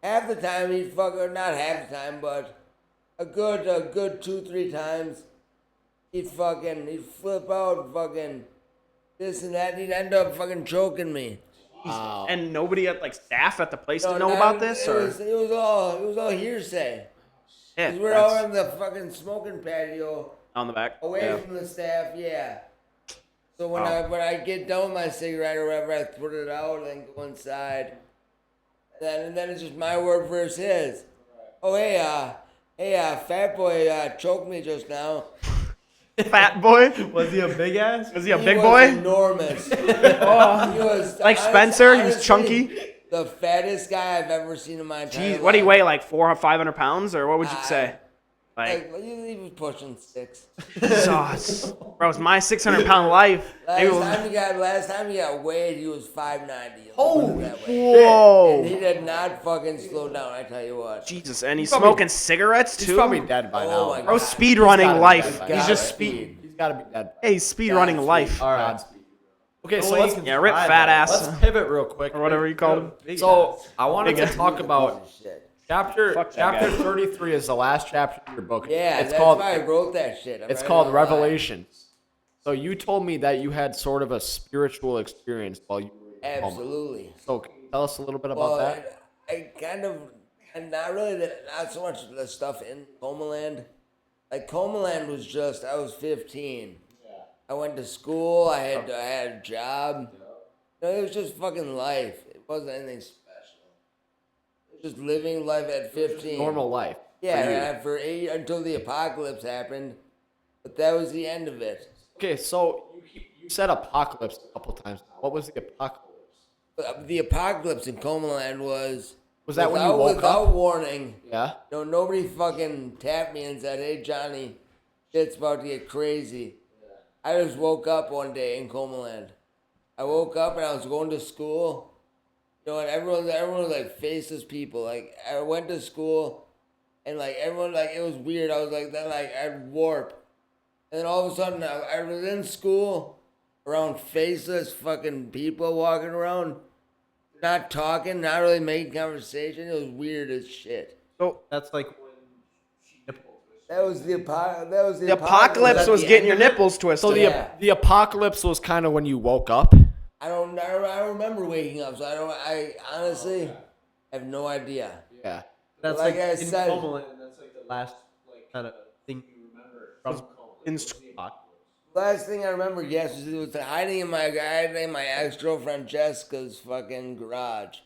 half the time he'd not half the time, but a good 2-3 times, he'd flip out, fucking this and that. He'd end up fucking choking me. And nobody at like staff at the place to know not- about this, it or was all hearsay. yeah, 'Cause we're that's all in the fucking smoking patio, on the back. away Yeah. from the staff. Yeah. So when Wow. I get done with my cigarette or whatever, I put it out and then go inside. And then it's just my word versus his. Oh hey, fat boy choked me just now. Fat boy. Was he a big ass? Was he a He big was boy? Enormous. Oh, He was like Spencer, he was honestly, chunky. The fattest guy I've ever seen in my entire life. Jeez, what do you weigh? Like 400 or 500 pounds, or what would you say? Like, He was pushing 6. sauce. Bro, it's my 600-pound life. Maybe we'll- Last time he got weighed, he was 590. Holy Whoa. And he did not fucking slow down, I tell you what. Jesus, and he's probably- smoking cigarettes He's too? probably dead by Oh now. my Bro, God. speed running gotta be life. dead by He's now. just Godspeed. speed. He's got to be dead. Hey, he's speed running life. All right. Okay, so Only let's you can Yeah, rip survive fat that. ass. let's pivot real quick. Or whatever you called him. Big So ass. I wanted to talk about Shit. chapter Fuck that chapter guy. 33 is the last chapter of your book. Yeah, it's that's called why I wrote that shit. I'm it's not called gonna lie. Revelations. So you told me that you had sort of a spiritual experience while you were in Coma. Absolutely. So can you tell us a little bit about Well, that? I kind of, and not really, not so much the stuff in Coma Land. Like Coma Land was just, I was 15. I went to school. I had a job. You know, it was just fucking life. It wasn't anything special. It was just living life at 15. Normal life. Yeah, for you. and for 8 until the apocalypse happened. But that was the end of it. Okay, so you said apocalypse a couple times. What was the apocalypse? The apocalypse in Coma Land was that when you woke without up? warning. Yeah. No, nobody fucking tapped me and said, "Hey, Johnny, shit's about to get crazy." I just woke up one day in Coma Land. I woke up and I was going to school. You know, and everyone was like faceless people. Like I went to school, and like everyone, like it was weird. I was like, then like I'd warp, and then all of a sudden I was in school, around faceless fucking people walking around, not talking, not really making conversation. It was weird as shit. So That's like when she nippled. That was the the apocalypse was getting your nipples twisted. So Yeah. the apocalypse was kind of when you woke up. I don't remember waking up, so I honestly have no idea. Yeah. That's Like like, I in said- Coma Land, that's like the last like kind of thing you remember from Coma. in Like, sc- the apocalypse. Last thing I remember, yes, was hiding in my ex-girlfriend Jessica's fucking garage,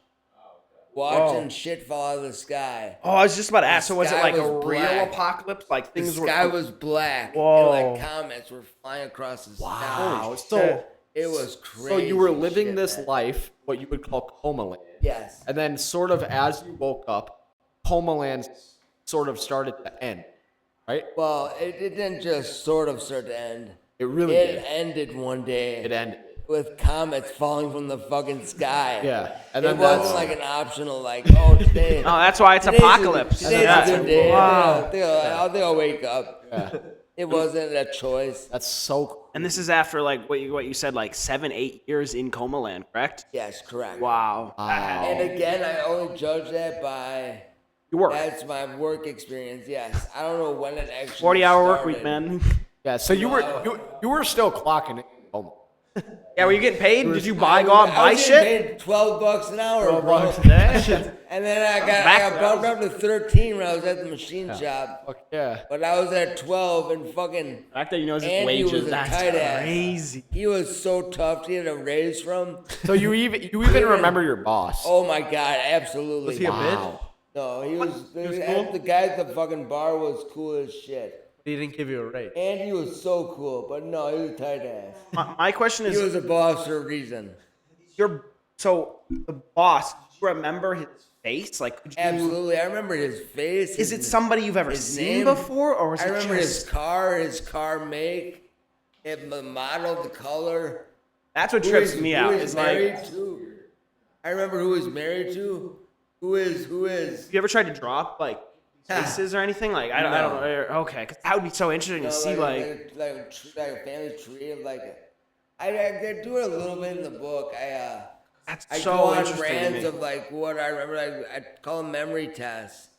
watching shit fall out of the sky. Oh, I was just about to ask. So was it sky like a was real black. apocalypse? Like The things sky were. was black, Whoa. and like comets were flying across the sky. Wow. shit. It was crazy. So you were living shit, this man. life, what you would call Coma Land. Yes. And then sort of as you woke up, Coma Land sort of started to end. Right? Well, it didn't just sort of start to end. It really It did. ended one day. It ended. With comets falling from the fucking sky. Yeah. And It then wasn't that's like an optional, like, oh, today. Oh, that's why it's today's apocalypse. Today's Yeah. a good day. Wow. I think I'll wake up. yeah. It wasn't a choice. That's so And this is after like what you said, like 7-8 years in Coma Land, correct? Yes, correct. Wow. And again, I only judge that by You work. that's my work experience. Yes, I don't know when it actually 40-hour work week, started. man. yeah. So you were still clocking it. Coma. Yeah, were you getting paid? Did you buy I buy was shit? getting paid $12 an hour, bro. Yeah. And then I got bumped up to 13 when I was at the machine shop. Fuck yeah. But I was at 12 and fucking. The fact that you know his Andy wages, was a that's tight ass. crazy. He was so tough. He had a raise from. So you even remember your boss. Oh my god, absolutely. Was he a bitch? Wow. No, he was. was cool? The guy at the fucking bar was cool as shit. He didn't give you a raise. Andy was so cool, but no, he was a tight ass. My question He is, was a boss for a reason. so the boss. Do you remember his face? Like, could you? Absolutely, I remember his face. Is it somebody you've ever his seen name. before, or was I it remember just? his car make, the model, the color. That's what Who trips is- me who out. is Is married like, to. I remember who he's married to. Who is? have you ever tried to drop like faces or anything? Like, I don't know. Okay, because that would be so interesting to see. Like, like a family tree of I do it a little bit in the book. that's I so go on interesting to rants me. of like what I remember. I call them memory tests.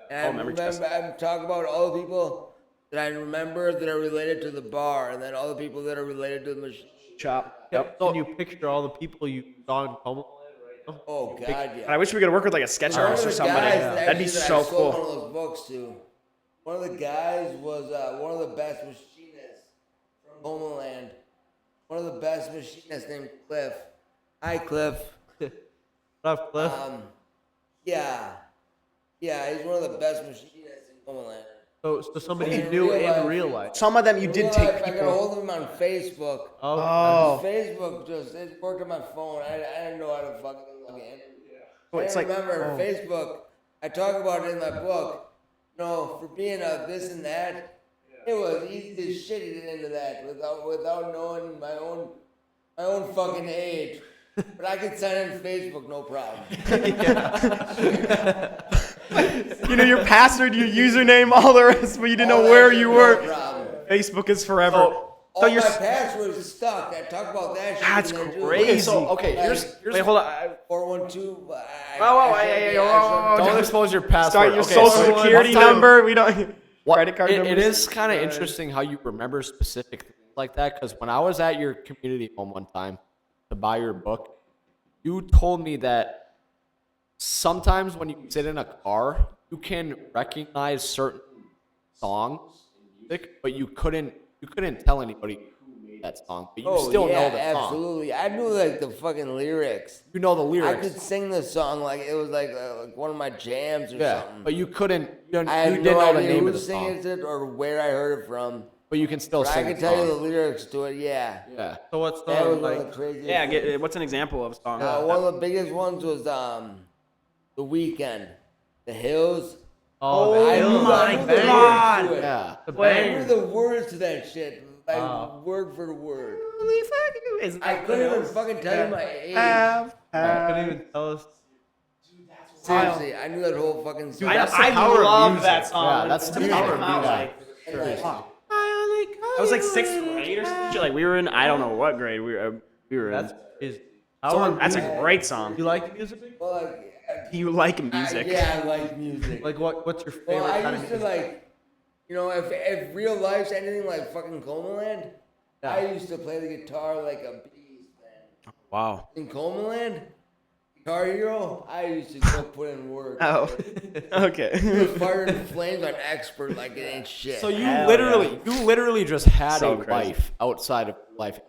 And Oh, memory tests. I'm talking about all the people that I remember that are related to the bar, and then all the people that are related to the machine. Chop. Yep. Can you picture all the people you saw in Coma? Oh God, yeah. I wish we could work with like a sketch One of artist the or somebody. guys That'd be actually that so I sold one cool. of those books to. One of the guys was one of the best machinists from Homeland. One of the best machinists named Cliff. Hi, Cliff. What up, Cliff? Yeah, he's one of the best machinists in Homeland. So somebody in you knew real in life- real life. Some of them you In did real take life, I got a people. hold of him on Facebook. Oh. Facebook it worked on my phone. I didn't know how to fucking log in. Oh, I it's didn't like remember Facebook. I talk about it in my book. You know, for being a this and that, it was easy as shit to get into that without knowing my own fucking age. But I could sign in Facebook, no problem. you know your password, your username, all the rest, but you didn't know where you No were. problem. Facebook is forever. All you're my passwords is stuck. I talk about that shit. That's in there, too. crazy. Okay, here's Wait, hold on. 412. don't expose your password. Start your Okay, social so security one time- number. We don't. Credit card It numbers. is kind of interesting how you remember specific things like that. Because when I was at your community home one time to buy your book, you told me that sometimes when you sit in a car, you can recognize certain songs, music, but you couldn't tell anybody who made that song, but you still know the song. Absolutely. I knew like the fucking lyrics. You know the I lyrics. could sing the song like it was like one of my jams or Yeah, something. but you couldn't. You I had didn't no know the idea name who of the song, sings it or where I heard it from. but you can still But I sing. can the tell you the song. lyrics to it. Yeah. Yeah. So what's That was one like? of the craziest. Yeah. What's an example of a song? One of the biggest ones was The Weekend, The Hills. Oh, I the knew Hills. my the words God. to it. Yeah. The I knew bangers. the words to that shit, like word for word. I couldn't even fucking tell you my age. I couldn't even tell us. Seriously, I knew that whole fucking song. I the power of love music. that song. Yeah, that's the Music power of came out, music. like, I was like 6th grade or something. Like we were in, I don't know what grade we were in. That's his. Power of That's a music. great song. You like music? Well, like, Do you like music? yeah, I like music. Like what's your favorite Well, I kind of used to music? like, you know, if real life's anything like fucking Coma Land, I used to play the guitar like a beast, man. Wow. In Coma Land, Guitar Hero, I used to go put in work. Oh. Okay. Fire and flames on expert like it ain't shit. So you Hell literally just had So a crazy. life outside of life,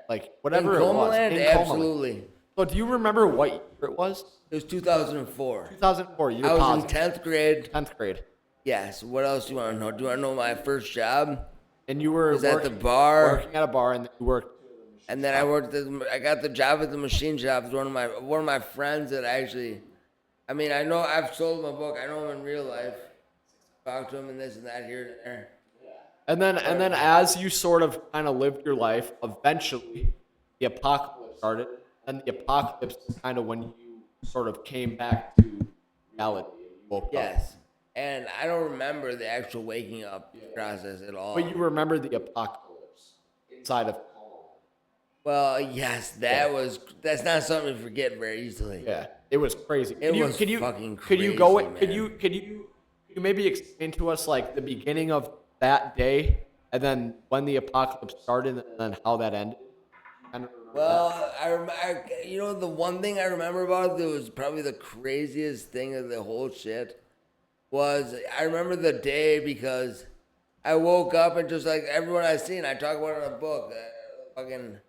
like in whatever it Coma was. Land, in Coma Land. absolutely. So do you remember what year it was? It was 2004. 2004. You're I was positive. in 10th grade. 10th grade, Yes. What else do you want to know? Do you want to know my first job? and you were Was at the working, bar. working at a bar, and then you worked. And then I got the job at the machine shop. It was one of my friends that actually, I mean, I know I've sold my book. I know him in real life. Talked to him and this and that here and there. And then as you sort of kind of lived your life, eventually the apocalypse started, and the apocalypse is kind of when you sort of came back to reality. And you woke up. Yes. And I don't remember the actual waking up process at all. But you remember the apocalypse inside of. Well, yes, that's not something to forget very easily. Yeah, it was crazy. It was could you, fucking Could you go? crazy, Could you maybe explain to us like the beginning of that day, and then when the apocalypse started, and then how that ended? Kind of remember Well, you know, the one thing I remember about it that was probably the craziest thing of the whole shit was I remember the day because I woke up and just like everyone I seen, I talk about it in a book. And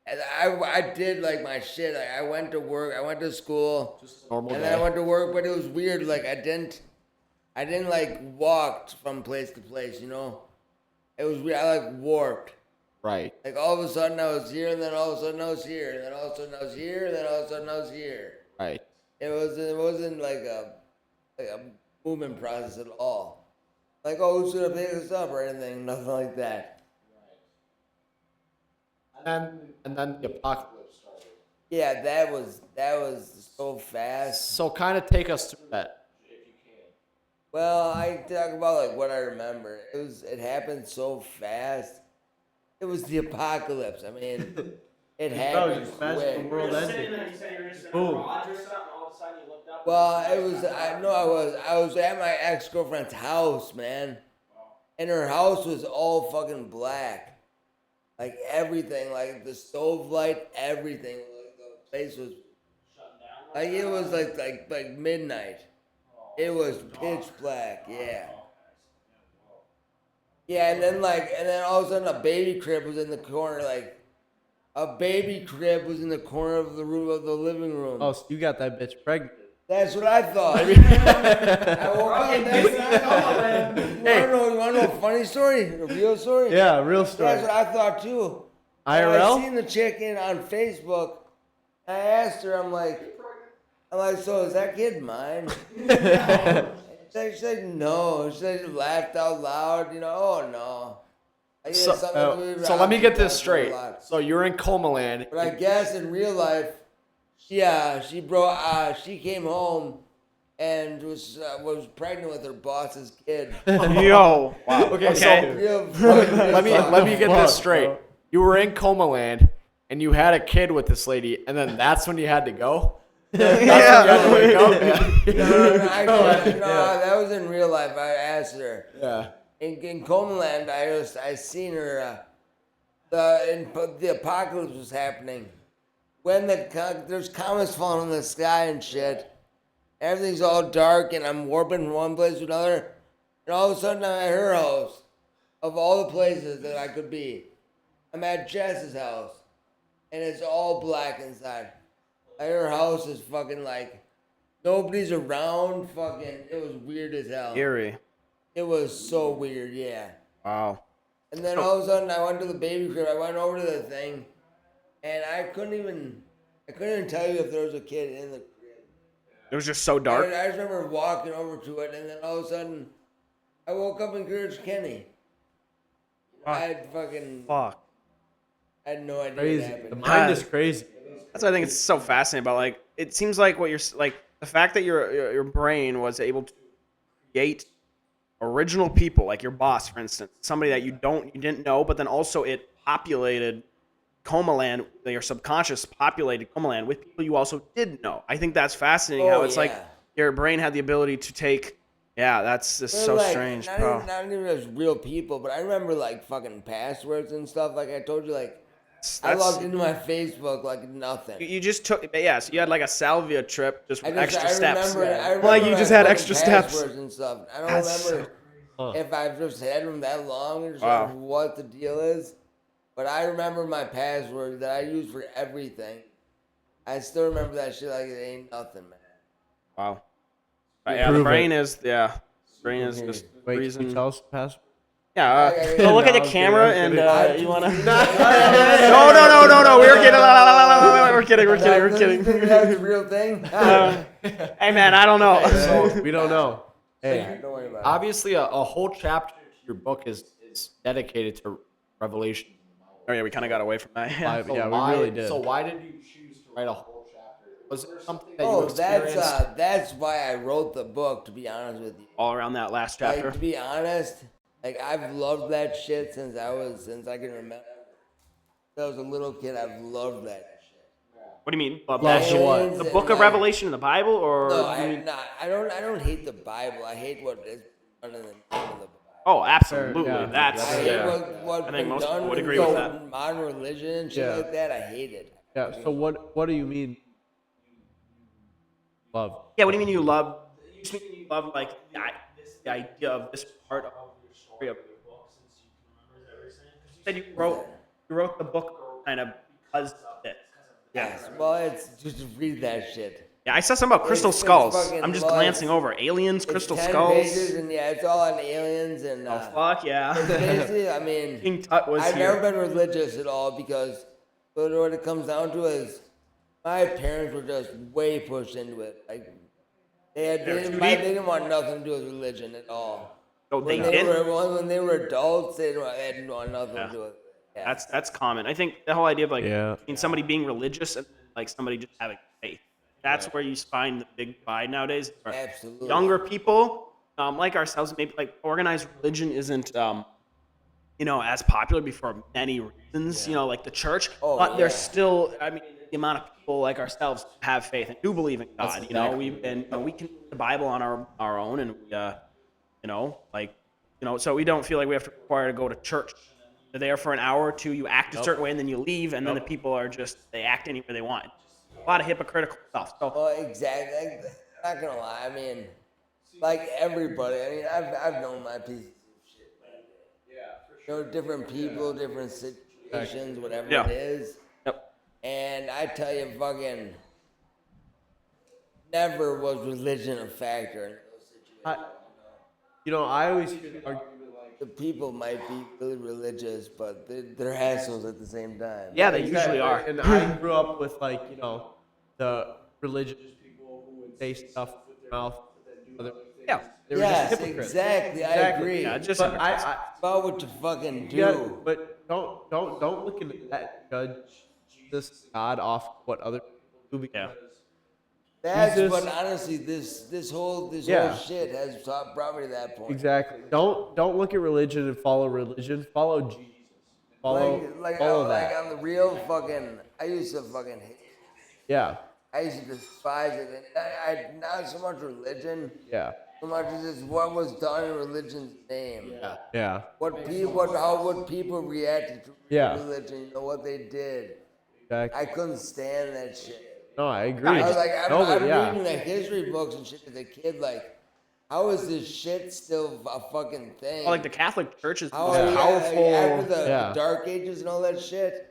I did like my shit. Like, I went to work, I went to school, Just a normal and day. then I went to work. But it was weird. Like I didn't like walk from place to place. You know, it was weird. I like warped. Right. Like all of a sudden I was here, and then all of a sudden I was here, and then all of a sudden I was here, and then all of a sudden I was here. Right. It wasn't like a movement process at all. Like, oh, who's gonna pick us up or anything? Nothing like that. And then the apocalypse started. Yeah, that was so fast. So kind of take us through that. Well, I talk about like what I remember. It happened so fast. It was the apocalypse. I mean, it happened just fast quick. the world ended. Boom. Well, it was. I was at my ex-girlfriend's house, man. and her house was all fucking black, like everything, like the stove light, everything. Like the place was like it was like midnight. It was pitch black, yeah. Yeah, and then all of a sudden a baby crib was in the corner, like a baby crib was in the corner of the room of the living room. Oh, so you got that bitch pregnant. That's what I thought. I woke up. That's what I thought. You wanna know a funny story? A real story? Yeah, real story. That's what I thought too. IRL? I seen the chick on Facebook. I asked her, I'm like, so is that kid mine? She said no. She said she laughed out loud. Oh no. So let me get this straight. So you're in Coma land. But I guess in real life, she came home and was pregnant with her boss's kid. Yo. Wow. Okay, So let me get this straight. You were in Coma land and you had a kid with this lady, and then that's when you had to go. That's when you had to wake up. No, that was in real life. I asked her. Yeah. In Coma land, I seen her. The apocalypse was happening. When there's comets falling in the sky and shit, everything's all dark and I'm warping from one place to another, and all of a sudden I'm at her house, of all the places that I could be. I'm at Jess's house, and it's all black inside. Like her house is fucking like, nobody's around, fucking, it was weird as hell. Eerie. It was so weird, yeah. Wow. And then all of a sudden I went to the baby crib, I went over to the thing, and I couldn't even tell you if there was a kid in the crib. It was just so dark. I just remember walking over to it, and then all of a sudden, I woke up in Courage Kenny. I had no idea Crazy. what The happened. mind is crazy. That's what I think it's so fascinating about. Like, it seems like what you're like the fact that your brain was able to create original people, like your boss, for instance, somebody that you didn't know, but then also it populated Coma land, your subconscious populated Coma land with people you also did know. I think that's fascinating how it's like your brain had the ability to take. Yeah, that's just so strange, bro. Not even as real people, but I remember like fucking passwords and stuff. Like I told you, like I logged into my Facebook like nothing. You just took, so you had like a salvia trip just with extra steps. I remember Like you just had my extra steps. passwords and stuff. I don't remember if I've just had them that long or something, what the deal is. But I remember my password that I use for everything. I still remember that shit like it ain't nothing, man. Wow. Yeah, the brain is just Wait, reason. can you tell us the password? Yeah. So look at the No, I'm camera kidding, and you wanna? No, No. We're kidding. That's a real thing. Hey man, I don't know. So we don't know. Hey, Don't worry about it. Obviously, a whole chapter of your book is dedicated to Revelation. Oh yeah, we kind of got away from that. Yeah. yeah, we really did. So why did you choose to write a whole chapter? Was it something that you that's experienced? that's why I wrote the book. To be honest with you, All around that last chapter. like, to be honest, like I've loved that shit since I can remember. Since I was a little kid, I've loved that shit. What do you mean? Love That the shit? what? The Book of Revelation in the Bible, or No, do you mean- I don't hate the Bible. I hate what is done in the name of the Bible. Oh, absolutely. Yeah. That's I hate yeah. what's I think been most done people would with agree with that. modern religion and shit Yeah. like that. I hate it. Yeah. So what do you mean? Love. Yeah. What do you mean you love? You just mean you love like the idea of this part of your story of your book, since you can remember everything. Because you said you wrote the book kind of because of it. Yes. Well, it's just read that shit. Yeah, I saw something about crystal It's skulls. fucking I'm just love. glancing over aliens, crystal It's 10 skulls. pages and yeah, it's all on aliens and. Oh fuck yeah! Basically, I mean, King Tut was I've here. never been religious at all because what it comes down to is my parents were just way pushed into it. Like they didn't want nothing to do with religion at all. Oh, they When did. when they were adults, they didn't want nothing to do with it. Yeah. That's common. I think the whole idea of like Yeah. between somebody being religious and like somebody just having faith. That's where you find the big divide nowadays. Where Absolutely. Younger people, like ourselves, maybe like organized religion isn't, as popular before many reasons. Like the church, Oh, but there's yeah. still, I mean, the amount of people like ourselves have faith and do believe in God. We can read the Bible on our own, and we, like so we don't feel like we have to require to go to church. You're there for an hour or two, you act a certain way, and then you leave, and then the people are they act any way they want. A lot of hypocritical stuff. So Well, exactly. Not gonna lie. I mean, like everybody. I mean, I've known my pieces of shit. Different people, different situations, whatever Yeah. it is. Yep. And I tell you, fucking, never was religion a factor in those situations. I always hear the argument The people might be really religious, but they're assholes at the same time. Yeah, they usually are. And I grew up with the religious people who would say stuff with their mouth, but then do other things. Yeah. They were Yes, just hypocrites. exactly. I agree. Yeah, just But I About what you fucking do. yeah, but don't look at that judge Jesus God off what other people do because That's Jesus- what honestly this whole Yeah. shit has brought me to that point. exactly. Don't look at religion and follow religion. Follow Jesus. Follow follow that. Like on the real fucking, I used to fucking hate. Yeah. I used to despise it. And I not so much religion, Yeah. so much as just what was done in religion's name. Yeah. How would people react to Yeah. religion? What they did. Exactly. I couldn't stand that shit. No, I agree. I was like, I'm but reading like history books and shit as a kid. Like, how is this shit still a fucking thing? like the Catholic Church is How most are you powerful. after the Yeah. Dark Ages and all that shit?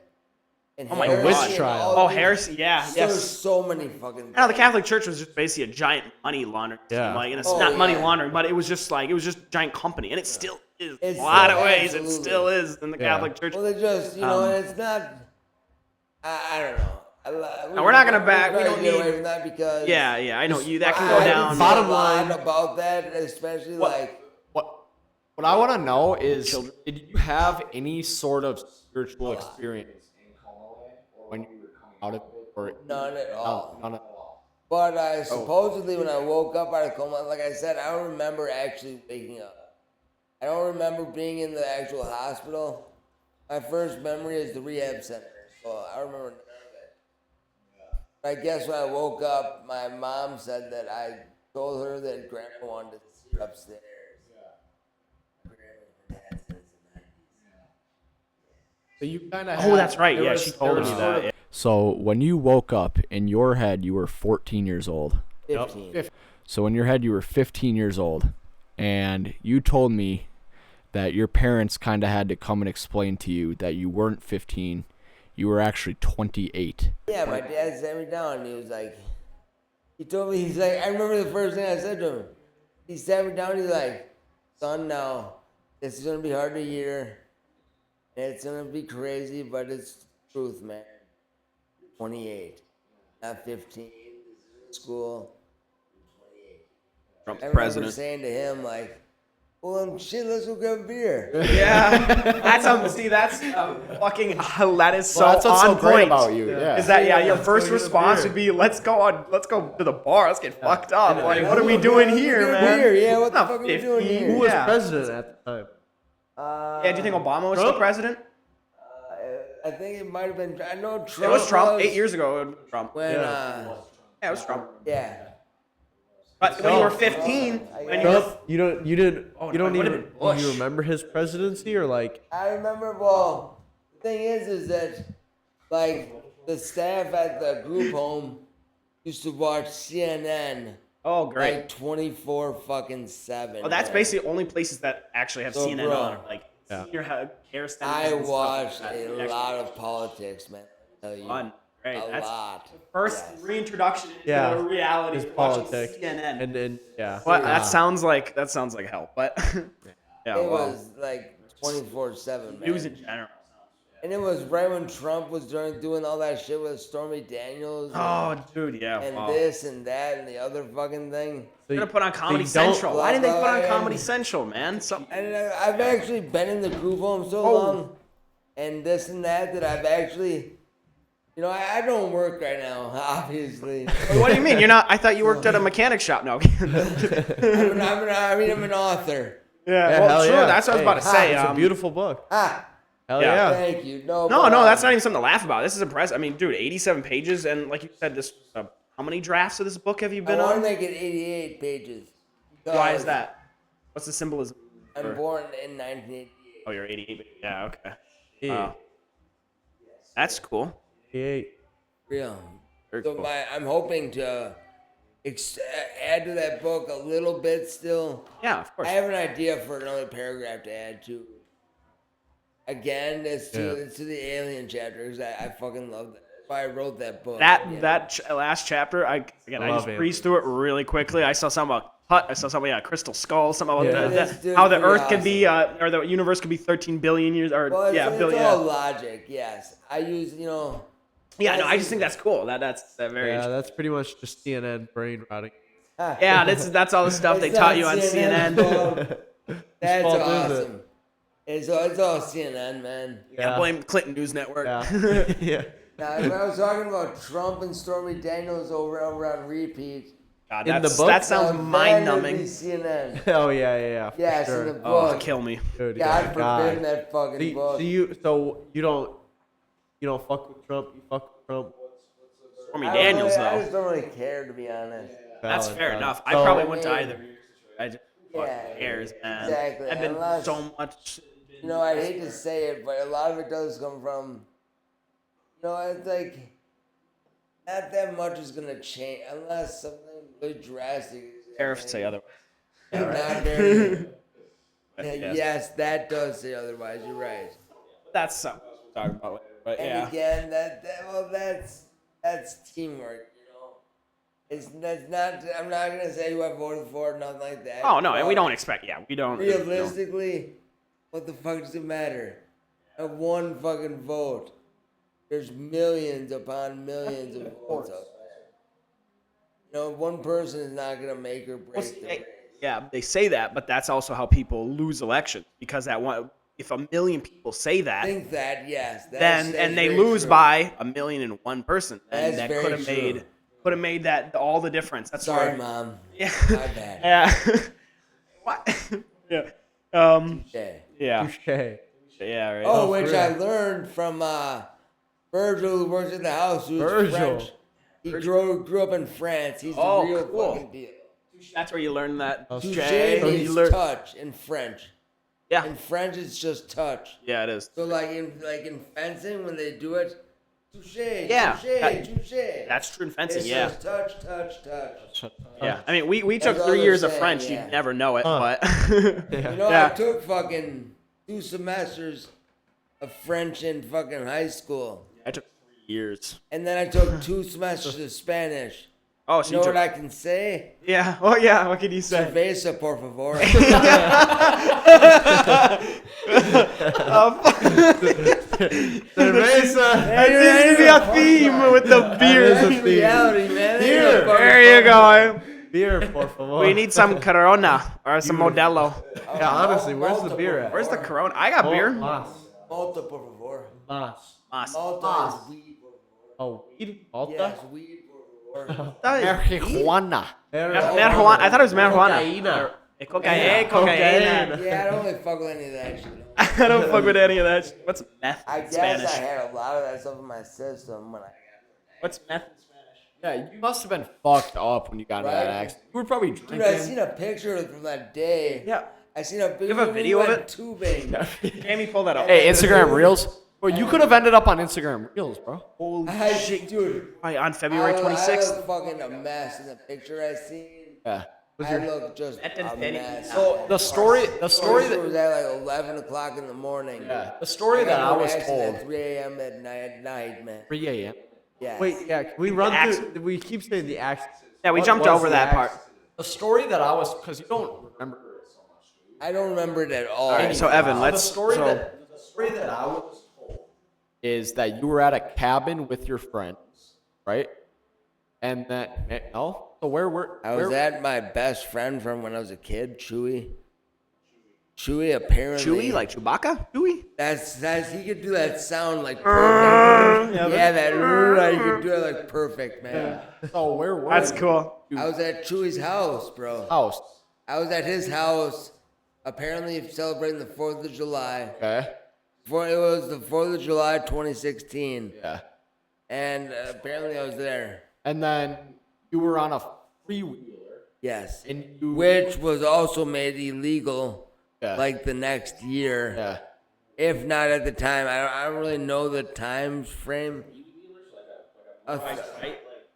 And Oh my heresy God. and trial. all Oh, these- heresy, yeah, There's yes. so many fucking. No, the Catholic Church was just basically a giant money laundering scheme, Yeah. and it's Oh, not money yeah. laundering, but it was just a giant company, and it still is. It's In a lot of still- ways, it absolutely. still is in the Yeah. Catholic Church. Well, they just and it's not. I don't know. we're not gonna back- we try to don't get need- away from that because. Yeah, I know you. That can I go can down. say Bottom a lot line- about that, especially like. What I want to know is, did you have any sort of spiritual experience in Coma when you were coming out of it, or None at all. none at all? But I supposedly when I woke up out of coma, like I said, I don't remember actually waking up. I don't remember being in the actual hospital. My first memory is the rehab center, so I remember none of it. I guess when I woke up, my mom said that I told her that Grandma wanted to see her upstairs. So you kind of. Oh, that's right. Yeah, she told me that. Yeah. So when you woke up, in your head, you were 14 years old. 15. So in your head, you were 15 years old, and you told me that your parents kind of had to come and explain to you that you weren't 15, you were actually 28. Yeah, my dad sat me down and he was like, he told me, he's like, I remember the first thing I said to him. He sat me down, he's like, son, now, this is going to be hard to hear. And it's going to be crazy, but it's the truth, man. 28, not 15. This is school. 28. Trump's I remember president. saying to him, like, well, shit, let's go grab a beer. Yeah, that's fucking. That is so Well, that's what's on so great point. about you. Yeah. Is that your let's first go get a response beer. would be let's go to the bar, let's get fucked up. Like, what are we doing here, Get a man? beer, yeah, what the Not fuck are we doing 15. here? Who was Yeah. president at the time? Yeah, do you think Obama was still Trump? president? I think it might have been, I know Trump It was Trump. 8 years ago, it was Trump. When, Yeah. Yeah, it was Trump. yeah. But when you were 15, when you Trump? were, You don't no, it even would've been do Bush. you remember his presidency or like? I remember, well, the thing is that, like, the staff at the group home used to watch CNN, oh great. like, 24/7. Oh, that's man. basically only places that actually have So, CNN bro, on, like senior care centers. I and stuff watched like that. a Actually lot of politics, man. I tell you. fun. Great. A That's lot. first Yes. reintroduction into Yeah. reality. His watching politics. CNN. And then yeah. Well, that sounds like hell, but yeah, It well, was, like, 24/7, man. news in general. And it was right when Trump was doing all that shit with Stormy Daniels and, Oh, dude, yeah. and wow. this and that and the other fucking thing. So Gonna put on Comedy so you don't- Central. Why didn't they put on and- Comedy Central, man? And I've actually been in the group home so Oh. long, and this and that I've actually, I don't work right now, obviously. What do you mean? You're not? I thought you worked at a mechanic shop. No. I'm an author. Yeah, Yeah, well, hell true. yeah. That's what I was about to Hey, say. It's a beautiful book. Ah, Hell Yeah. yeah. thank you. No, but, that's not even something to laugh about. This is impressive. I mean, dude, 87 pages, and like you said, this. How many drafts of this book have you I been want to on? make it 88 pages. Why is because that? What's the symbolism? I'm born in 1988. Oh, you're 88. Yeah, okay. Yeah. That's cool. 88. Real. Very So cool. I'm hoping to add to that book a little bit still. Yeah, of course. I have an idea for another paragraph to add to. Again, it's to the alien chapter because I fucking love that. That's why I wrote that book. Last chapter, I love just it. breezed through it really quickly. I saw something about Hut. I saw something about Crystal Skull. Something about Yeah. This dude's how the pretty Earth could be, or the universe could be 13 billion years, or Well, it's billion. all logic, yes. I use, Yeah, no, I just think that's cool. That's very. Yeah, that's pretty much just CNN brain rotting. Yeah, that's all the stuff they It's taught not you on CNN. CNN. That's fault is awesome. It's all CNN, man. Yeah, blame Clinton News Network. Yeah. Yeah. Now, when I was talking about Trump and Stormy Daniels over on repeat, God, In the that's- book? that sounds that mind would be numbing. CNN. Oh yeah. For Yes, sure. in the Oh, book. kill me. Dude, God yeah, forbid that fucking book. So you don't fuck with Trump. You fuck with Trump. Stormy I don't Daniels, really- I though. just don't really care, to be honest. That's Valid, fair valid. enough. I So- probably wouldn't either. I just fucking Yeah, cares, man. exactly. I've been Unless- so much. I hate to say it, but a lot of it does come from, it's like, not that much is going to change unless something really drastic is Tariffs say otherwise. Not very. Yes. Yes, that does say otherwise. You're right. That's something we'll talk about later. But And yeah. again, that's teamwork. That's not. I'm not gonna say who I voted for, nothing like that. Oh no, and we But don't expect. Yeah, we don't. Realistically, what the fuck does it matter? At one fucking vote, there's millions upon millions of votes out there. One person is not gonna make or break the race. Yeah, they say that, but that's also how people lose elections because if a million people say that, Think that, yes. then and they lose by 1,000,001 person, and That's that very could have made that all the difference. That's Sorry, why. Mom. Yeah. My bad. Yeah. What? Yeah. Yeah. Yeah. Touche. Yeah. Right. Oh, for which real. I learned from Virgil, who works at the house, who's Virgil. French. He grew up in France. He's the Oh, real cool. fucking deal. That's where you learn that. Touche Jay. So he means learned- touch in French. Yeah. In French, it's just touch. Yeah, it is. So like in fencing, when they do it, touche, Yeah. touche. That's true in fencing. It's Yeah. just touch, touch, touch. Yeah. I mean, we took That's all 3 they're years of saying, French. yeah. You'd never know it, Huh. but. I Yeah. took fucking 2 semesters of French in fucking high school. I took 3 years. And then I took 2 semesters of Spanish. Oh, so You know what I can say? Yeah. Oh, yeah. What can you say? Cerveza, por favor. Cerveza. That seems to be a theme with the beers. That is a theme. Reality, man. They Here. ain't no fucking There you go. Beer, por favor. We need some Corona or some Modelo. Yeah, honestly, where's the beer at? Where's the Corona? I got beer. Mas. Malta, por favor. Mas. Mas. Malta is weed, por favor. Oh, weed? Malta? Yes, weed, por favor. Marijuana. Marijuana. I thought it was marijuana. Cocaína. Cocaine. Cocaine. Yeah, I don't really fuck with any of that shit. I don't fuck with any of that. What's meth I in guess Spanish? I had a lot of that stuff in my system when I What's meth in Spanish? Yeah, you must have been fucked up when you got into that Right. accident. You were probably Dude, I drinking. seen a picture from that day. Yeah. I seen a picture. You have a video of it? Tubing. Jamie, pull that up. Hey, Instagram Reels. Well, you could have ended up on Instagram Reels, bro. Holy I, shit. dude. On February I 26th. look fucking a mess in the picture I seen. Yeah. I look just That didn't a fit mess. So the story It was that at like 11 o'clock in the morning. the story that I got was an accident told. at 3 a.m. at night, man. 3 a.m. Yeah. Wait, yeah, can we run through? We keep saying the accident. Yeah, we What jumped was over the that part. accident? The story that I was, because you don't remember. I don't remember it at all. All right, so Evan, The let's. story so- that I was told is that you were at a cabin with your friends, right? And that no. So where were I was at my best friend from when I was a kid, Chewy. Chewy apparently. Chewy, like Chewbacca? Chewy? That's he could do that sound like perfect. Yeah, that he could do it like perfect, man. So where were That's you? cool. I was at Chewy's house, bro. House. I was at his house, apparently celebrating the 4th of July. Okay. It was the 4th of July, 2016, Yeah. and apparently I was there. And then you were on a freewheeler. Yes, And you which was also made illegal like the next year. Yeah. If not at the time, I don't really know the time frame.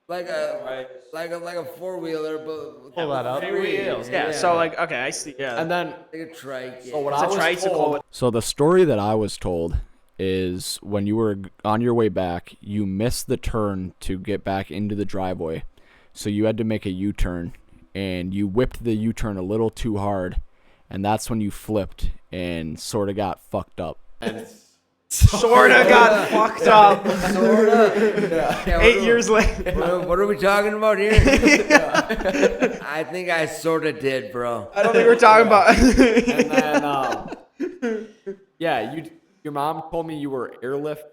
Like a 4-wheeler, but with Pull that up. three wheels. Yeah. So like, okay, I see. Yeah. And then like a trike. so what It's I a was tricycle. told. So the story that I was told is when you were on your way back, you missed the turn to get back into the driveway, so you had to make a U-turn, and you whipped the U-turn a little too hard, and that's when you flipped and sort of got fucked up. And Sorta got fucked up. Sorta. Yeah, 8 years later. What are we talking about here? I think I sorta did, bro. I don't think we're talking about. and then yeah, your mom told me you were airlift.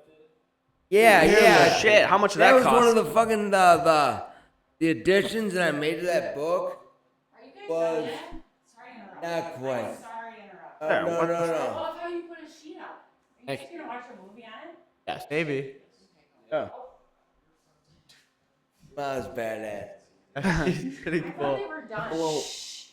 Yeah. Shit, how much did That that was cost? one of the fucking the additions that I made to that book. Are you guys Was done yet? Sorry to interrupt. not quite. I'm sorry to interrupt. No. I love how you put a sheet up. Are you Thank guys gonna watch a movie on it? Yes. Maybe. Yeah. That was badass. Pretty I thought cool. they were done.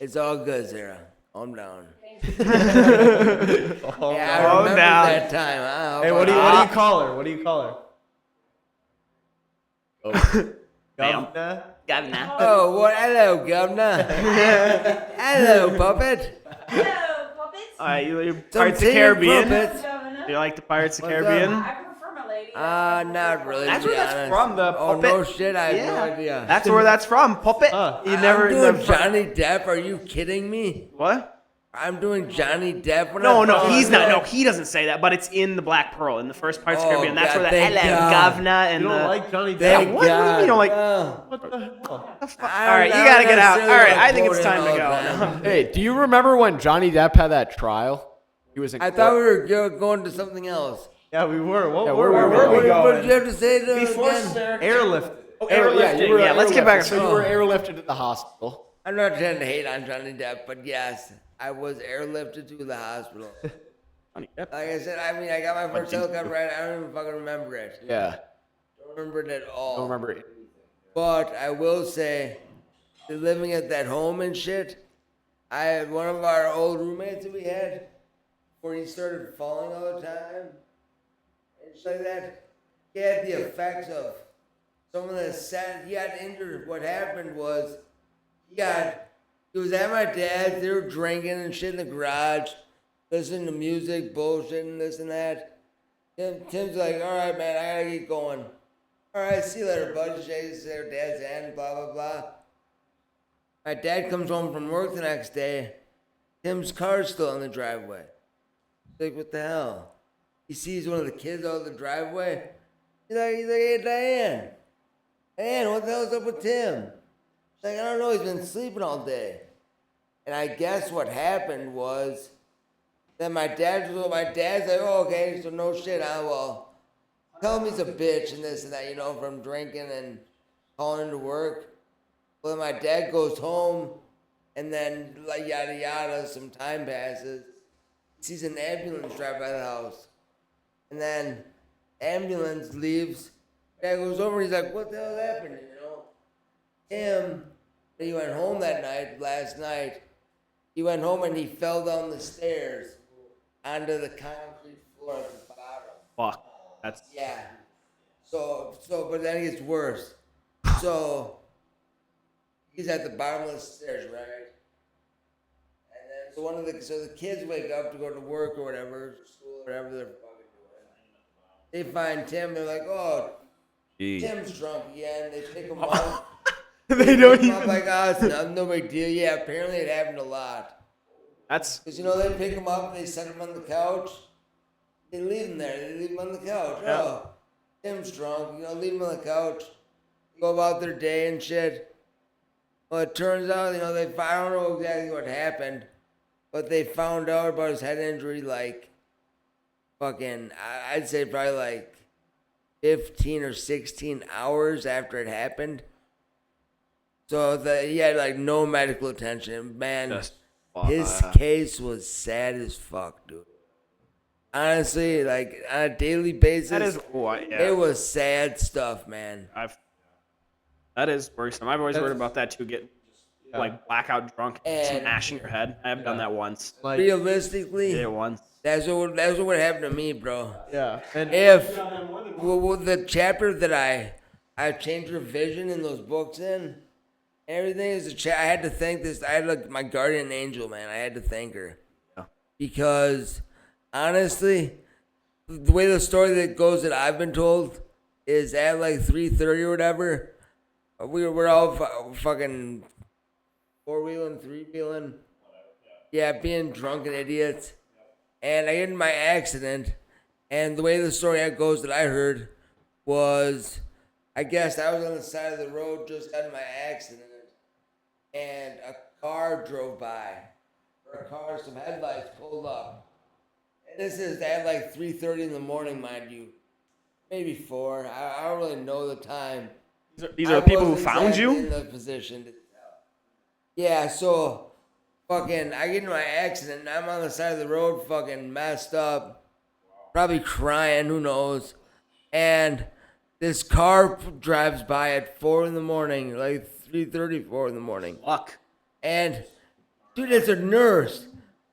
It's all good, Sarah. I'm down. Thank you. Yeah, I remember down. that time. Huh? Hey, what do you call her? What do you call her? Ma'am. Governor? Governor. Oh, what? Hello, governor. Hello, puppet. Hello, puppets. You Some Pirates of the tin Caribbean. puppets. Do you like the Pirates of the What's Caribbean? I prefer my lady. Not really. That's to be where that's honest. from, the Oh puppet. no shit! I have no idea. That's where that's from. Puppet. You never. I'm doing never- Johnny Depp. Are you kidding me? What? I'm doing Johnny Depp. When No, I no, fucking he's not. said- No, he doesn't say that. But it's in the Black Pearl in the first Pirates of the Oh, Caribbean. That's God, where the thank hello God. governor and You don't the. like Johnny Depp? Thank What do you mean you don't like- God. What the hell? All right, you gotta get out. All right, I think it's time to all the go. time. Hey, do you remember when Johnny Depp had that trial? He was in I court. thought we were going to something else. Yeah, we were. What Yeah, were where we? were we What going? did you have to say to Before again? Airlift. Airlifting. you were Yeah, let's get back. airlifted. So you were airlifted to the hospital. I'm not trying to hate on Johnny Depp, but yes, I was airlifted to the hospital. Johnny Depp. Like I said, I mean, I got my first helicopter ride. I don't even fucking remember it. Yeah. Don't remember it at all. Don't remember it. But I will say, living at that home and shit, I had one of our old roommates that we had, where he started falling all the time, and shit like that. He had the effects of someone that sat. He got injured. What happened was, he was at my dad's. They were drinking and shit in the garage, listening to music, bullshit, and this and that. Tim's like, all right, man, I gotta get going. All right, see you later, bud. Shakes their dad's hand, blah, blah, blah. My dad comes home from work the next day. Tim's car's still in the driveway. He's like, what the hell? He sees one of the kids out of the driveway. He's like, hey, Diane. Diane, what the hell's up with Tim? She's like, I don't know, he's been sleeping all day. And I guess what happened was that my dad's like, oh, okay, so no shit, well, tell him he's a bitch and this and that, from drinking and calling into work. Well, my dad goes home, and then, like, yada yada, some time passes. He sees an ambulance drive by the house. And then, ambulance leaves. Dad goes over, he's like, what the hell happened, Tim, he went home that night, last night. He went home and he fell down the stairs onto the concrete floor at the bottom. Fuck. That's. Yeah. So, but then it gets worse. So, he's at the bottom of the stairs, right? And then, so the kids wake up to go to work or whatever, school or whatever they're fucking doing. They find Tim, they're like, oh, Tim's drunk again. They pick him up. They don't Pick him up even. like, oh, it's no big deal. Yeah, apparently it happened a lot. That's. Because, they pick him up, they set him on the couch. They leave him there. They leave him on the couch. Yeah. Oh, Tim's drunk. Leave him on the couch. Go about their day and shit. Well, it turns out, I don't know exactly what happened, but they found out about his head injury like fucking, I'd say probably like 15 or 16 hours after it happened. So he had like no medical attention. Man, Just his case was sad as fuck, dude. Honestly, like on a daily basis, That is. Oh, yeah. it was sad stuff, man. That is worrisome. I've always worried about that too. like blackout drunk, And- smashing your head. I have done that once. Like, Realistically, Did it once. that's what would happen to me, bro. yeah, and If well, the chapter that I changed revision in those books in, everything is I had to thank this. I had like my guardian angel, man. I had to thank her Yeah. because honestly, the way the story that goes that I've been told is at like 3:30 or whatever. We're all fucking 4-wheeling, 3-wheeling. Yeah, being drunken idiots. And I get in my accident, and the way the story goes that I heard was, I guess I was on the side of the road just got in my accident, and a car drove by. Some headlights pulled up. And this is at like 3:30 in the morning, mind you. Maybe 4. I don't really know the time. These are the people who wasn't found exactly you? in the position to tell. Yeah, so fucking I get in my accident and I'm on the side of the road fucking messed up. Probably crying, who knows. And this car drives by at 4 in the morning, like 3:30, 4 in the morning. Luck. And dude, it's a nurse.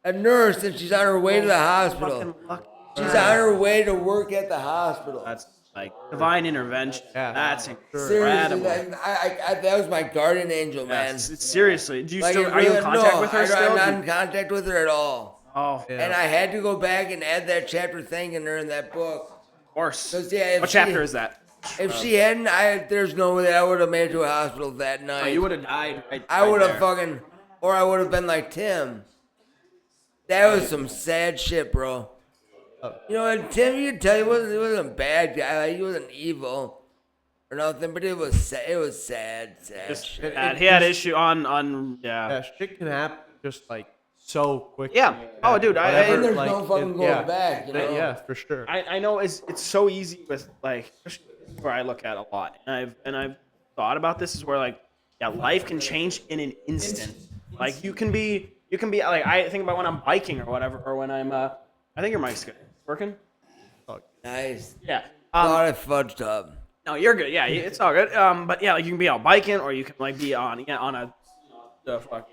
A nurse, and she's on her way to the hospital. Fucking luck. She's on her way to work at the hospital. That's like divine intervention. Yeah. That's Seriously, incredible. that was my guardian angel, man. Seriously, do you Like, still it are you in really- contact no, with her I'm still? not in contact with her at all. Oh, Yeah. And I had to go back and add that chapter thanking her in that book. of course. 'Cause, yeah, if What she- chapter is that? If she hadn't, there's no way that I would have made it to a hospital that Oh, night. you would have died. I would have fucking, or I would have been like Tim. That was some sad shit, bro. You know, and Tim, you could tell he wasn't a bad guy. Like, he wasn't evil or nothing, but it was sad shit. He had issue on yeah. yeah, shit can happen just like so quick. Yeah. Oh, dude, And there's no fucking going yeah, back, you know? Yeah, for sure. I know it's so easy with like where I look at a lot, and I've thought about this is where like life can change in an instant. Like you can be like I think about when I'm biking or whatever, or when I'm I think your mic's good. Working? Nice. Yeah. Thought I fudged up. No, you're good. Yeah, it's all good. But yeah, like you can be out biking, or you can like be on a the fucking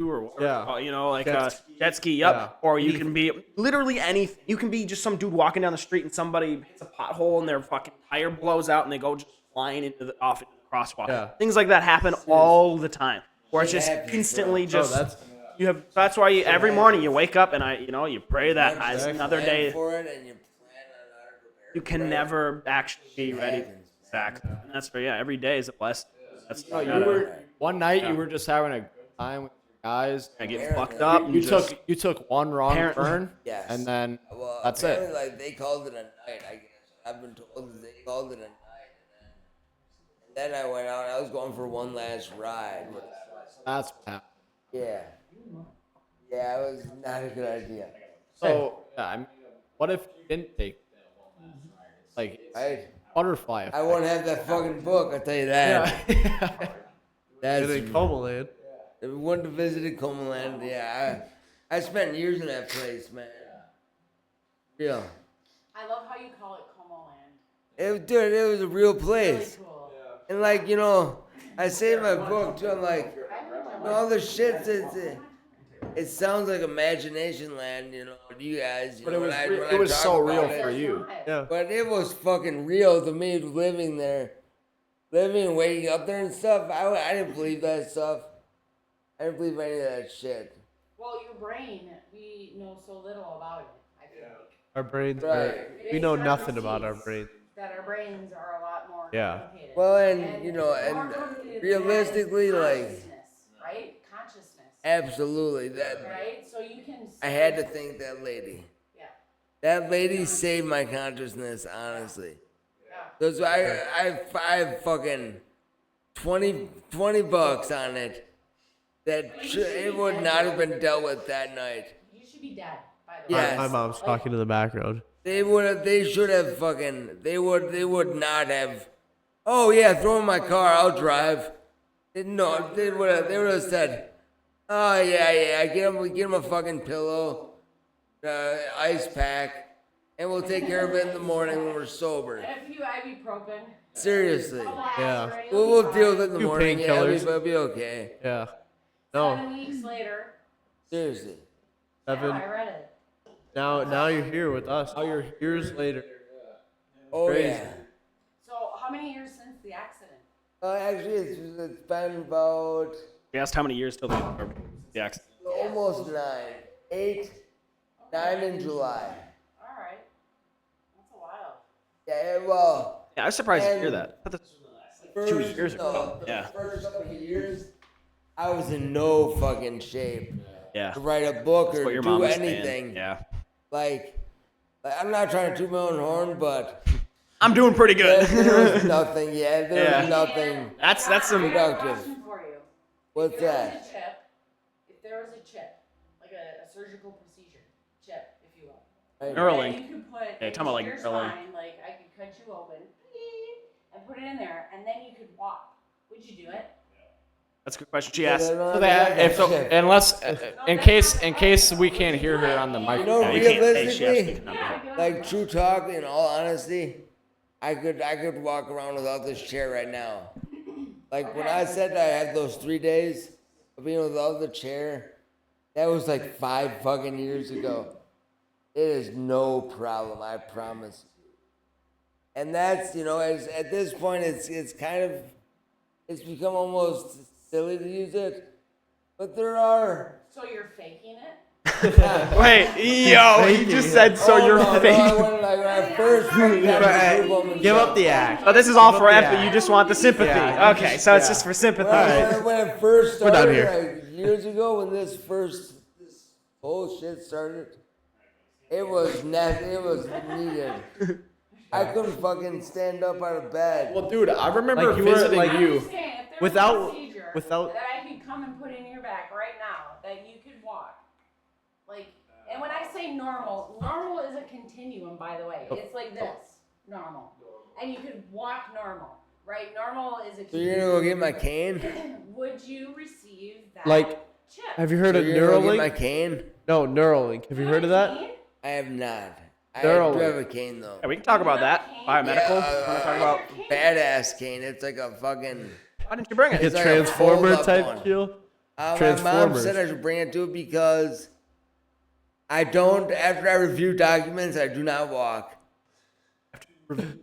or whatever, Yeah. you know, like Jet jet ski, yep. yeah. Or you can be literally anything. You can be just some dude walking down the street and somebody hits a pothole and their fucking tire blows out and they go just flying into the crosswalk. Yeah. Things like that happen all the time. Where it's just happens, instantly bro. just that's why every morning you wake up and you pray that as another Plan day. for it and you plan on how to prepare You can for it. never actually be ready. happens. Exactly. And that's for every day is a blessing. That's No, you were one night you were just having a good time with your guys. I get Apparently. fucked up. And You took one wrong Apparently. turn, Yes. and then Well, that's apparently, it. like they called it a night. I guess I've been told that they called it a night, and then I went out. I was going for one last ride. That's what happened. Yeah, yeah, it was not a good idea. So yeah, I mean, what if you didn't take like butterfly effect? I won't have that fucking book. I'll tell you that. That's And in Coma Land. we wouldn't have visited Coma Land. Yeah, I spent years in that place, man. Real. I love how you call it Como Land. Dude, it was a real Really place. cool. And like, you know, I say in my book too, I'm like, all the shit it sounds like imagination land, you know, to you guys. You But know, it was when I- re- when it I was talk so real about it. for you. Yeah. But it was fucking real to me living there. Living and waking up there and stuff. I didn't believe that stuff. I didn't believe any of that shit. Well, your brain, we know so little about it, I feel like. Our brains, Right. we know nothing about our brains. That our brains are a lot more Yeah. complicated. Well, and, you know, more and complicated than realistically, that is like, consciousness, right? Consciousness, absolutely. That right? So you can. I had to thank that lady. Yeah. That lady saved my consciousness, honestly. Yeah. Because I fucking 20 bucks on it. It would not have been dealt with that night. You should be dead, by the Yes. My mom's talking to the background. They should have fucking, they would not have, oh yeah, throw in my car, I'll drive. No, they would have said, oh yeah, get him a fucking pillow, ice pack, and we'll take care of it in the morning when we're sober. And a few ibuprofen. Seriously. Relax, Yeah. right? We'll deal with it in the Few morning, yeah, painkillers. it'll be okay. Yeah. No. 7 weeks later. Seriously. Yeah, 7. I read it. Now you're here with us. Now you're years later. Oh Crazy. yeah. So how many years since the accident? Actually, it's been about We asked how many years till the accident. almost 9, 8, 9 in July. All right. That's a while. Yeah, well, Yeah, I was surprised to hear And- that. I thought this first, 2 years ago. the Yeah. first couple of years, I was in no fucking shape Yeah. to write a book That's what or your do mom was anything. saying. Yeah. Like, I'm not trying to toot my own horn, but I'm doing pretty good. there was nothing. Yeah, there Yeah. was nothing. That's I some. got a productive. question for you. What's If there that? was a chip, if there was a chip, like a surgical procedure chip, if you will. Right. Neuralink. That you could put Yeah, into talking about like your Neuralink. spine, like I could cut you open and put it in there, and then you could walk. Would you do it? That's a good question. She asked. So that if unless in case we can't hear her on the mic. You know, Yeah, you can't say she realistically, absolutely cannot. Yeah, like true talk, in all honesty, I could walk around without this chair right now. Like when I said I had those 3 days of being without the chair, that was like 5 fucking years ago. It is no problem, I promise. And that's, at this point, it's kind of, it's become almost silly to use it. But there are. So you're faking it? Wait, yo, he just said so. Oh, You're no, fake. No, when I first Give up the act. Oh, this is all for Yeah. Ep2. You just want the sympathy. Yeah. Okay, so it's Yeah. just for sympathy. When it first We're done started, here. like years ago, when this whole shit started, it was needed. I couldn't fucking stand up out of bed. Well, dude, I remember Like you were, visiting like, you. I'm saying, if there Without- was a procedure without- that I could come and put in your back right now, that you could walk. Like, and when I say normal is a continuum, by the way. It's like this, normal. And you could walk normal, right? Normal is a So you're gonna go get my cane? Would you receive that Like, chip? Have you heard So of you're gonna go get my Neuralink? cane? No, Neuralink. Have you heard of that? Cane? I have not. I Neuralink. do have a cane though. Yeah, we can talk about that. Biomedical. Yeah, Want to talk about? Badass cane. It's like a fucking. Why didn't you bring A it? It's like a transformer fold-up type one. deal? My mom Transformers. said I should bring it to it because I don't. After I review documents, I do not walk.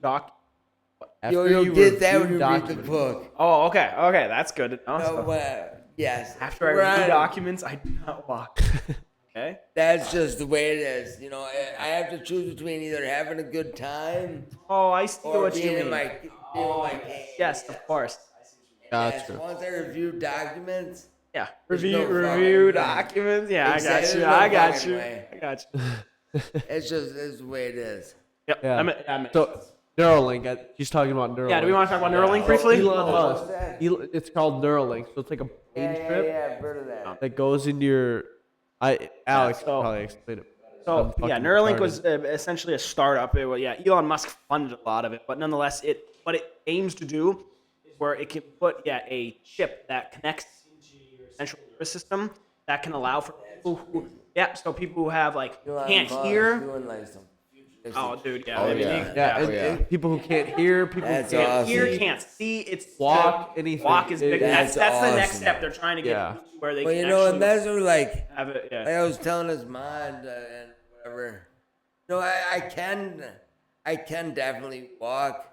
Doc. After You'll you get that when review you read the documents. book. Oh, okay, okay, that's good. to know. No, yes. After I Right. read documents, I do not walk. Okay. That's just the way it is. I have to choose between either having a good time Oh, I see or what you being in mean. my cane. Yes, of course. Yes, Gotcha. once I review documents, Yeah. There's Review no fucking review way. documents. Yeah, Exactly, I got there's you. no I got fucking you. way. I got you. it's the way it is. Yep. Yeah. I'm So Neuralink. He's talking about Neuralink. yeah. Do we want to talk about Neuralink briefly? Elon What's Musk. that? It's called Neuralink. So it's like a brain strip I've heard of that. that goes into your. Alex so- can probably explain it. So I'm yeah, fucking Neuralink retarded. was essentially a startup. Elon Musk funded a lot of it, but nonetheless, what it aims to do is where it can put a chip that connects into your central nervous system that can allow for people who have Elon can't Musk hear. doing like some Oh, dude, yeah. Oh, I mean, yeah. Yeah, Oh, and- yeah. and people who can't hear, people who That's can't awesome. Hear, can't see. It's walk, anything. Walk is big. That's That's the next awesome. step. They're trying to get Yeah. where they Well, can and actually that's what, like have it. Yeah. I was telling his mom and whatever. I can definitely walk,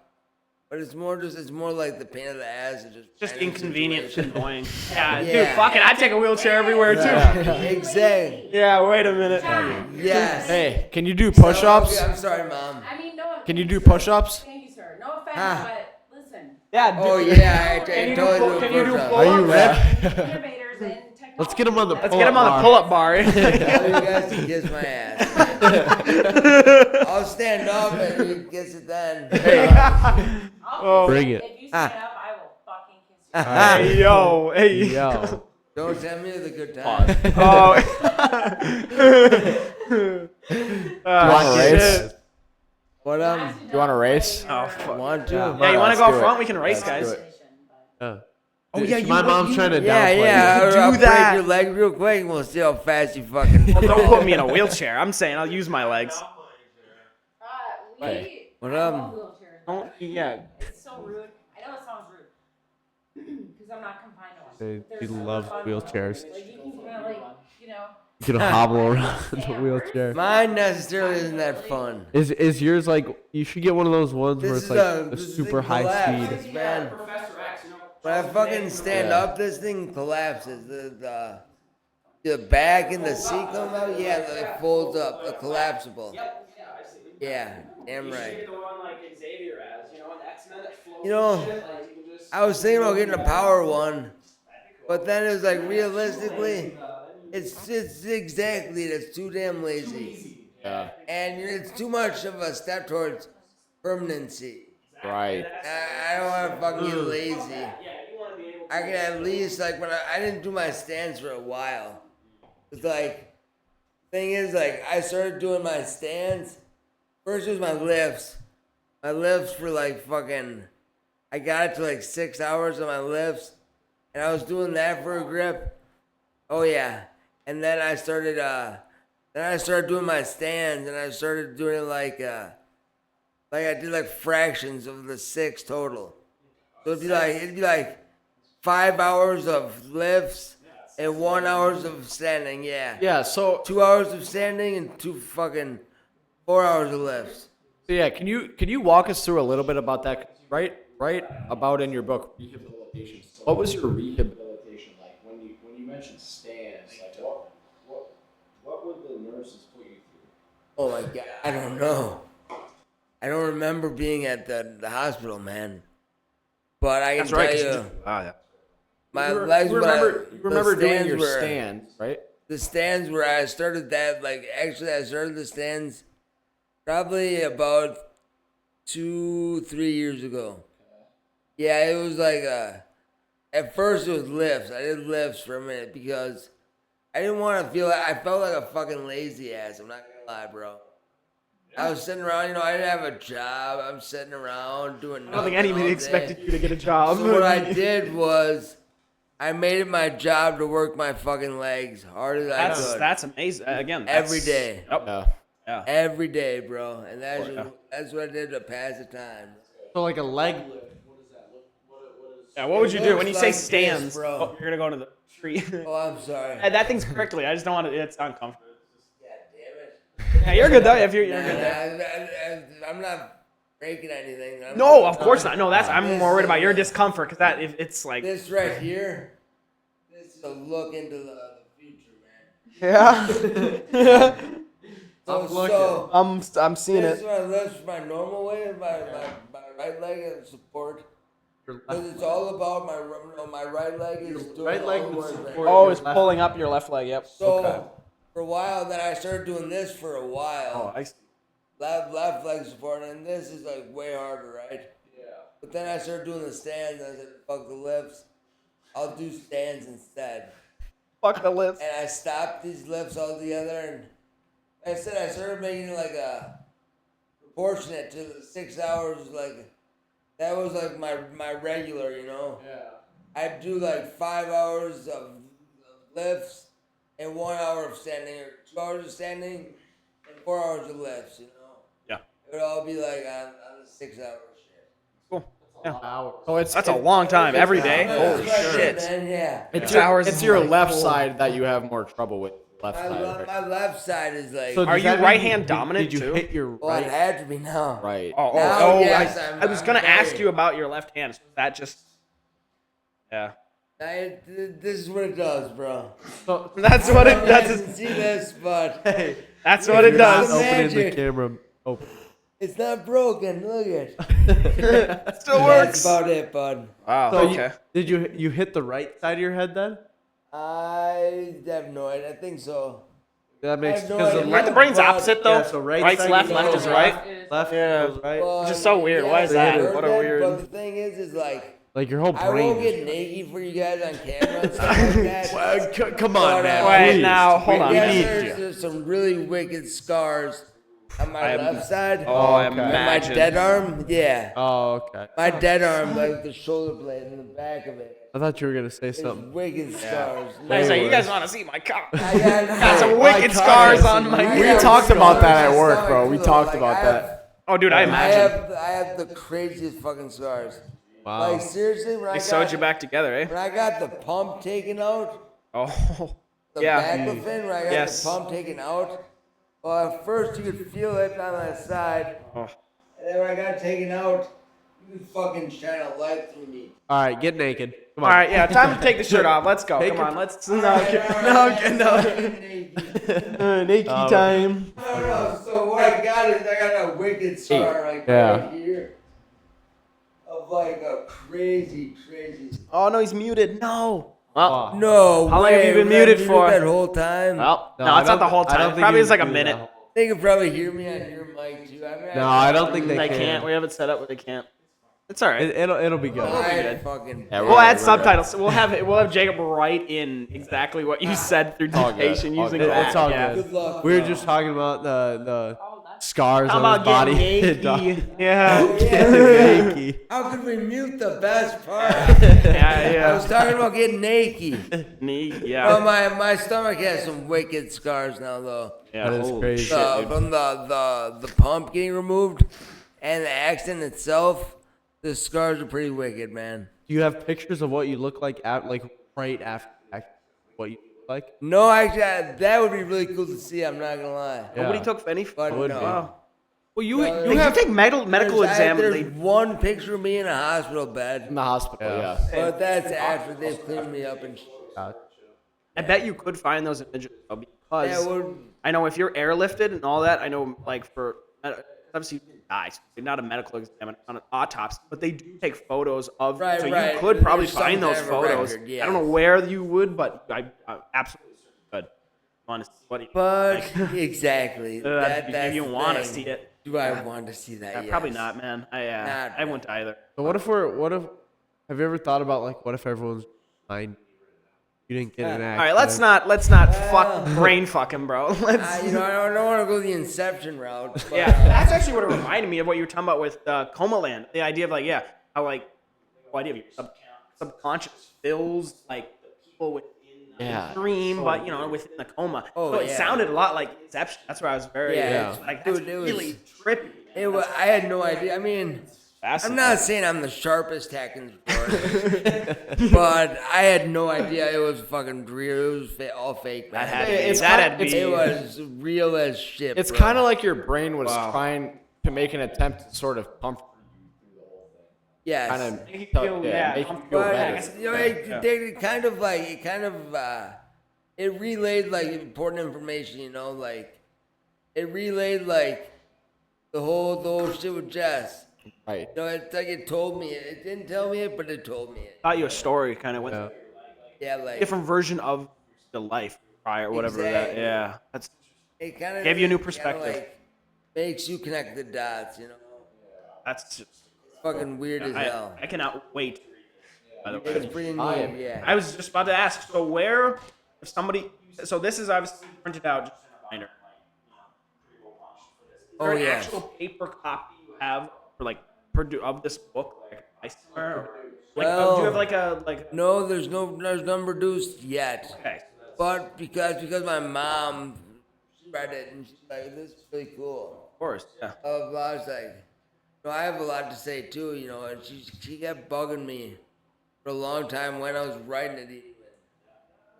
but it's more like the pain in the ass. It's Just random inconvenient, situation. annoying. Yeah, Yeah. dude, fuck it. I take a wheelchair everywhere too. Exactly. Yeah, wait a minute. Yes. Hey, can you do push-ups? Okay, I'm sorry, Mom. I mean, no. Can you do push-ups? Thank you, sir. No offense, Ah. but listen. Yeah, dude. Oh yeah, I Can you do totally pull- do can you do push-ups. pull- Are you ripped? Innovators in technology. Let's get him on the That's- Let's get him on the pull-up pull-up bar. Tell you guys to kiss my ass. I'll stand up and you kiss it then. I'll- Bring it. If you stand up, I will fucking kiss you. Hey yo, hey Yo. Don't tell me the good time. Oh. Want a race? shit. What You want a race? Oh, fuck. want to? Yeah, you want Let's to go do up front? it. We can race, Let's do guys. it. Oh, yeah, my you- mom's you- trying to Yeah, downplay yeah. it. do I'll that. break your leg real quick and we'll see how fast you fucking. Well, don't put me in a wheelchair. I'm saying I'll use my legs. What I up? love wheelchairs. Don't, yeah. It's so rude. I know it sounds rude because I'm not confined to one. He loves wheelchairs. Like you can kind of like, you know. You can hobble around in the wheelchair. Mine necessarily isn't that fun. Is yours like? You should get one of those ones where it's like a this super thing high collapses, speed. man. Professor X, you know. When I fucking stand up, this thing collapses. The back and the seat come out. Yeah, it folds up. A collapsible. Yep. Yeah, I see. Yeah, damn You should right. get the one like Xavier has, you know, an X-Men that floats. You know, and shit, like, you can just- I was thinking about getting a power one, but then it was like realistically, it's exactly it's too damn lazy, Yeah. and it's too much of a step towards permanency. Right. I don't want to fucking get lazy. I can at least like when I didn't do my stands for a while. It's like thing is like I started doing my stands. First was my lifts. My lifts were like fucking. I got it to like 6 hours on my lifts, and I was doing that for a grip. Oh yeah, and then I started. Doing my stands, and I started doing it like I did like fractions of the 6 total. So it'd be like 5 hours of lifts and 1 hours of standing. Yeah. Yeah. So 2 hours of standing and 4 hours of lifts. yeah, can you walk us through a little bit about that? Right about in your book rehabilitation. What was your rehabilitation like when you mentioned stands? Like what would the nurses put you through? Oh my god, I don't know. I don't remember being at the hospital, man. But I can That's right. tell you, Yeah. my You legs were. remember the doing stands your were- stand, right? The stands where I started that, like, actually, I started the stands probably about 2-3 years ago. Yeah, it was like, at first it was lifts. I did lifts for a minute because I didn't want to feel like, I felt like a fucking lazy ass. I'm not gonna lie, bro. I was sitting around, I didn't have a job. I'm sitting around doing nothing. I don't think anybody all day. expected you to get a job. So what I did was, I made it my job to work my fucking legs hard as I could. That's amazing. Again, Every day. Yep. Yeah. Every day, bro. And that's what I did to pass the time. So like a leg lift. Yeah. What would you do when you looks say like stands? this, bro. Oh, you're gonna go into the tree. Oh, I'm sorry. And that thing's prickly. I just don't want to. It's uncomfortable. God damn it. Yeah, you're good though. If you're good there. I'm not breaking anything. No, of course not. No, I'm more worried about your discomfort because that if it's like. This right here, this is a look into the future, man. Yeah. So I'm seeing this it. is what I lift my normal way, my right leg and support. Because it's all about my right leg is doing right leg all the would work. support- Oh, it's pulling up your left leg. Yep. So Okay. for a while, then I started doing this for a while. Oh, I see. Left leg support, and this is like way harder, right? Yeah. But then I started doing the stands, and I said, fuck the lifts. I'll do stands instead. Fuck the lips. And I stopped these lifts altogether, and like I said, I started making it like a proportionate to the 6 hours, like that was like my regular, you know? Yeah. I'd do like 5 hours of lifts and 1 hour of standing, or 2 hours of standing and 4 hours of lifts, you know? Yeah. It would all be like on the 6 hour shit. Cool. Yeah. So That's a long time every day. That's Holy right, shit. man, yeah. It's 6 your, hours it's is your like left cool. side that you have more trouble with. Left side. Right? My left side is like, So Are does you that mean right hand did- dominant Did you too? hit your well, it right? had to be now. Right. Oh, Now, yes, I was I'm gonna ask very- you about your left hand. So that just. Yeah. This is what it does, bro. So, That's what it. You That's guys can see this, but that's what it you're not does. opening the Magic. camera. Open. it's not broken. Look at. Still That's works. about it, bud. Wow. So Okay. did you hit the right side of your head then? I have no idea. I think so. That makes I have no because idea. Aren't the brains opposite though? Yeah, so right Right's side left, goes left is left. right. Left Yeah. goes right. But, Just so weird. Why is that? I heard What a that, weird- But the thing is like, Like your whole I brain. won't get naked for you guys on camera and stuff like that. Come on, But, man. Wait, please. now, hold on. Yes, need there's some really wicked scars on my I am- left side. Oh, I okay. And my imagine. dead arm, yeah. Oh, okay. My dead arm, like the shoulder blade in the back of it. I thought you were gonna say It's something. wicked scars. I was like, you worse. guys want to see my cock? I got, Got some Why wicked cock? scars on my. I We have talked about that at scars work, on bro. my We stomach, talked too, about like, that. Oh, dude, I imagine. I have the craziest fucking scars. Wow. Like seriously, when They sewed you back together, eh? when I got the pump taken out, Oh, the yeah. baclofen, when I got Yes. the pump taken out, well, at first you could feel it on that side, Oh. and then when I got it taken out, you could fucking shine a light through me. All right, get naked. Come All on. right, yeah, time to take the shirt off. Let's go. Take Come your- on, let's. Naked Oh. time. No, so what I got is I got a wicked scar like Yeah. right here. Of like a crazy. Oh no, he's muted. No. Well, Oh. No How long way. have you been was I muted for? that whole time? well, no, I it's not don't the whole thi- I don't time. think Probably you is like a can do that minute. whole- They could probably hear me on your mic too. I mean, No, I don't think They they can't. We have it set up where they can't. It's all right. It'll be good. I fucking. Yeah, We'll add We're subtitles. We'll have Jacob write in exactly what you said through all good. dictation All using good. that. It's all yeah. good. Good luck. We were just talking about the Oh, that's scars How on about his body. getting naked? Yeah. Getting naked. How could we mute the best part? Yeah, I was talking about getting naked. yeah. Well, my stomach has some wicked scars now, though. Yeah, That is holy crazy. shit, dude. From the pump getting removed and the accident itself, the scars are pretty wicked, man. Do you have pictures of what you look like right after what you look like? No, actually, that would be really cool to see. I'm not gonna lie. Yeah. Nobody took any. But would no. be. Wow. Well, you Well, you have take medical exam. There's They, one picture of me in a hospital bed, In the hospital, Yeah. yeah. but that's after they've cleaned me up and shit. I bet you could find those images though, because Yeah, well, I know if you're airlifted and all that. I know like for obviously you die, so not a medical exam, not an autopsy, but they do take photos of. Right, so right. you could probably There's some find those kind of a photos. record, I don't know yes. where you would, but I absolutely could. Honestly, what do you but like, exactly. That's if you the want to thing. see it. Do I want to see that? Yeah, Yes. probably not, man. Not I wouldn't either. So what if have you ever thought about like what if everyone's mind you didn't get an accident? All right, let's not fuck brain fuck him, bro. Let's. You know, I don't want to go the Inception route. But, Yeah, that's actually what it reminded me of what you were talking about with Coma Land. The idea of like, yeah, how like, the idea of your subconscious fills like the people within Yeah. the dream, but you know, within the coma. Oh, so it yeah. sounded a lot like Inception. That's where I was very Yeah. like, that's Dude, it was- really trippy. It was, I had no idea. I mean, I'm not saying I'm the sharpest hack in the sport, but I had no idea it was fucking real. It was all fake, man. That had to be. It's That kind- had to be. It was real as shit. It's bro. kind of like your brain was trying to make an attempt to sort of comfort yes. kind of Make you feel- yeah, make you feel But better. you know, it kind of it relayed like important information. You know, like it relayed like the whole shit with Jess. Right. You know, it's like it told me it. It didn't tell me it, but it told me it. Thought you a story, kind of went Yeah. Yeah, like different version of the life prior, whatever that. Exactly. Yeah, that's it kind of Gave you a new perspective. Like, makes you connect the dots. You know, that's just. fucking weird as hell. I cannot wait. By the way. It's pretty neat. Yeah. I was just about to ask. So where, if somebody, so this is obviously printed out. Just a reminder. Is there Oh, an yes. actual paper copy you have for like of this book, like I somewhere? Or, like, do Well, you have like a? No, there's none produced yet. Okay. But because my mom read it and she's like, this is really cool. Of course. Yeah. I was like, no, I have a lot to say too, you know, and she kept bugging me for a long time when I was writing it even.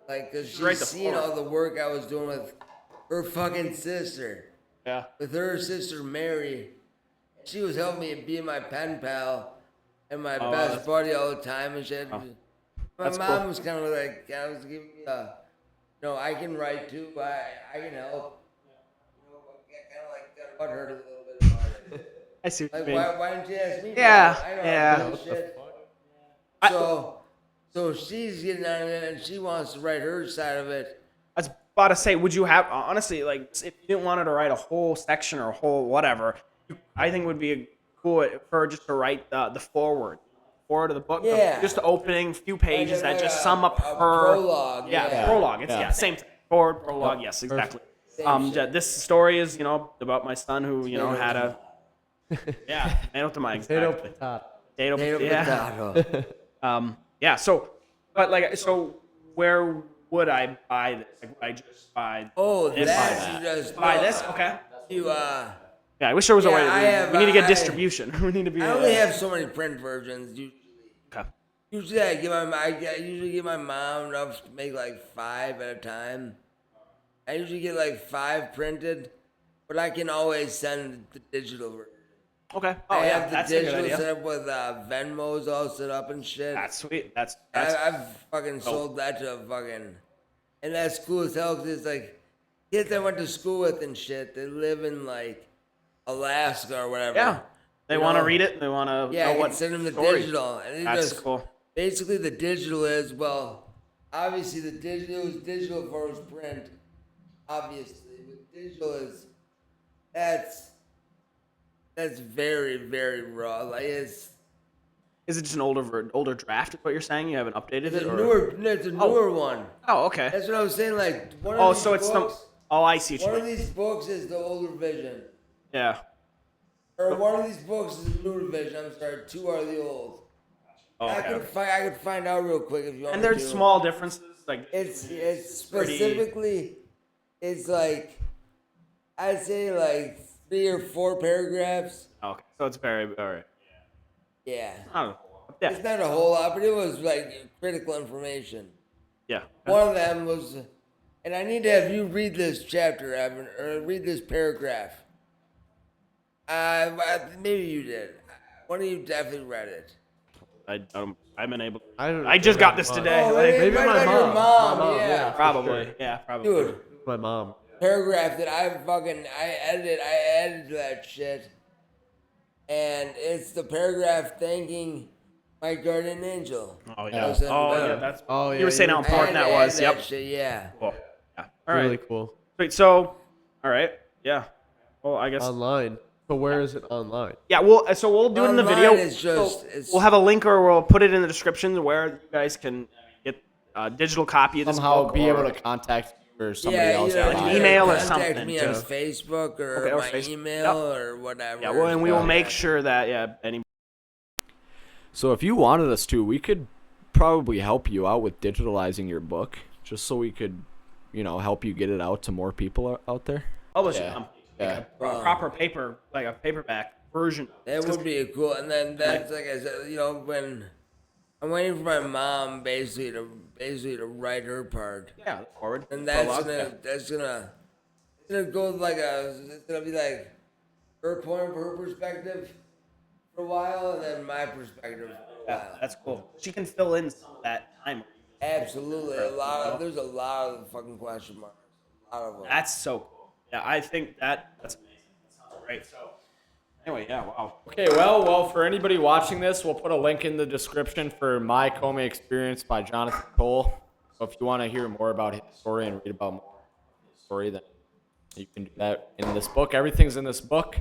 Like, cause Right she's the seen forward. all the work I was doing with her fucking sister. Yeah. With her sister Mary. She was helping me be my pen pal and my Oh, best that's- buddy all the time and shit. My That's mom cool. was kind of like, I was giving me I can write too, but I can help. You know, kind of like got hurt a little bit about it. I see what you Like, mean. why didn't you ask me? Yeah, I know yeah. how to do shit. So she's getting on it and she wants to write her side of it. I was about to say, would you have honestly like if you didn't want her to write a whole section or a whole whatever, I think it would be cool for her just to write the forward of the book, Yeah. just the opening few pages that Like just a- sum up a her prologue. Yeah, prologue. It's Yeah. same thing. Forward prologue. Yes, exactly. Same Yeah, this story is about my son who had a tomato tomato Potato, exactly. potato. Potato, Yeah. potato. Yeah. So, but where would I buy this? Like, would I just buy? Oh, this? that's just Buy this? Okay. You Yeah, I wish there was a Yeah, way. I have, We need to get I- distribution. We need to be. I only have so many print versions usually. Okay. Usually I usually give my mom enough to make like 5 at a time. I usually get like 5 printed, but I can always send the digital version. Okay. I Oh yeah, have the that's a good digital idea. set up with Venmos all set up and shit. That's sweet. That's I've fucking sold that to a fucking, and that's cool as hell because it's like kids I went to school with and shit. They live in like Alaska or whatever. yeah. They You want to know? read it. And they want to Yeah, I know can what send them the story. digital, and it That's just cool. basically the digital is obviously the digital is digital for its print, obviously, but digital is that's very very raw. Like Is it just an older draft? Is what you're saying? You haven't updated it's it, a or? newer one. Oh, okay. That's what I was saying. Like one of Oh, these so it's books, Oh, I see. What you one of mean. these books is the older vision, Yeah. or one of these books is the newer vision. I'm sorry, 2 are the old. Oh, I okay. could find out real quick if you want. And me there's to. small differences, like It's pretty- specifically, it's like I'd say like 3 or 4 paragraphs. Okay, so it's very. Yeah, I don't know. Yeah. it's not a whole lot, but it was like critical information. Yeah. One of them was, and I need to have you read this chapter, Evan, or read this paragraph. Maybe you did. One of you definitely read it. I've been able. I don't I just got this much. today. Oh, like, it maybe might my have been your mom. mom, My mom, yeah. yeah. probably. sure. Yeah, probably. Dude, My mom. paragraph that I edited that shit, and it's the paragraph thanking my guardian angel. Oh I yeah. was in Oh the- yeah. That's. Oh yeah. You were saying how I important had that to was. add Yep. that shit, yeah. Cool. Yeah. All right. Really cool. Sweet. So, all right. Yeah. Well, I guess. Online. So where is it online? Yeah. We'll do it in the Online video. is just- it's- We'll have a link, or we'll put it in the description where you guys can get a digital copy of this Somehow book, be or- able to contact you or somebody Yeah, else. either to like buy an it. email or contact something, me on too. Facebook or Okay, or my Facebook. email or whatever. Yeah. Well, and we will Yeah. make sure that any. So if you wanted us to, we could probably help you out with digitalizing your book, just so we could, help you get it out to more people out there. Publishing Yeah. company. Yeah. Like a proper paper, like a paperback version. That would be cool. And then that's like I said, when I'm waiting for my mom basically to write her part, Yeah, look forward. and that's Prologue, gonna yeah. it's gonna go like it's gonna be like her point from her perspective for a while, and then my perspective for a Yeah, while. that's cool. She can fill in some of that time. Absolutely, there's a lot of fucking question marks, a lot of them. That's so cool. Yeah, I think that's amazing. That sounds great. So, anyway, yeah, wow. Okay, well, for anybody watching this, we'll put a link in the description for My Coma Experience by Jonathan Cole. So if you want to hear more about his story and read about more of his story, then you can do that in this book. Everything's in this book,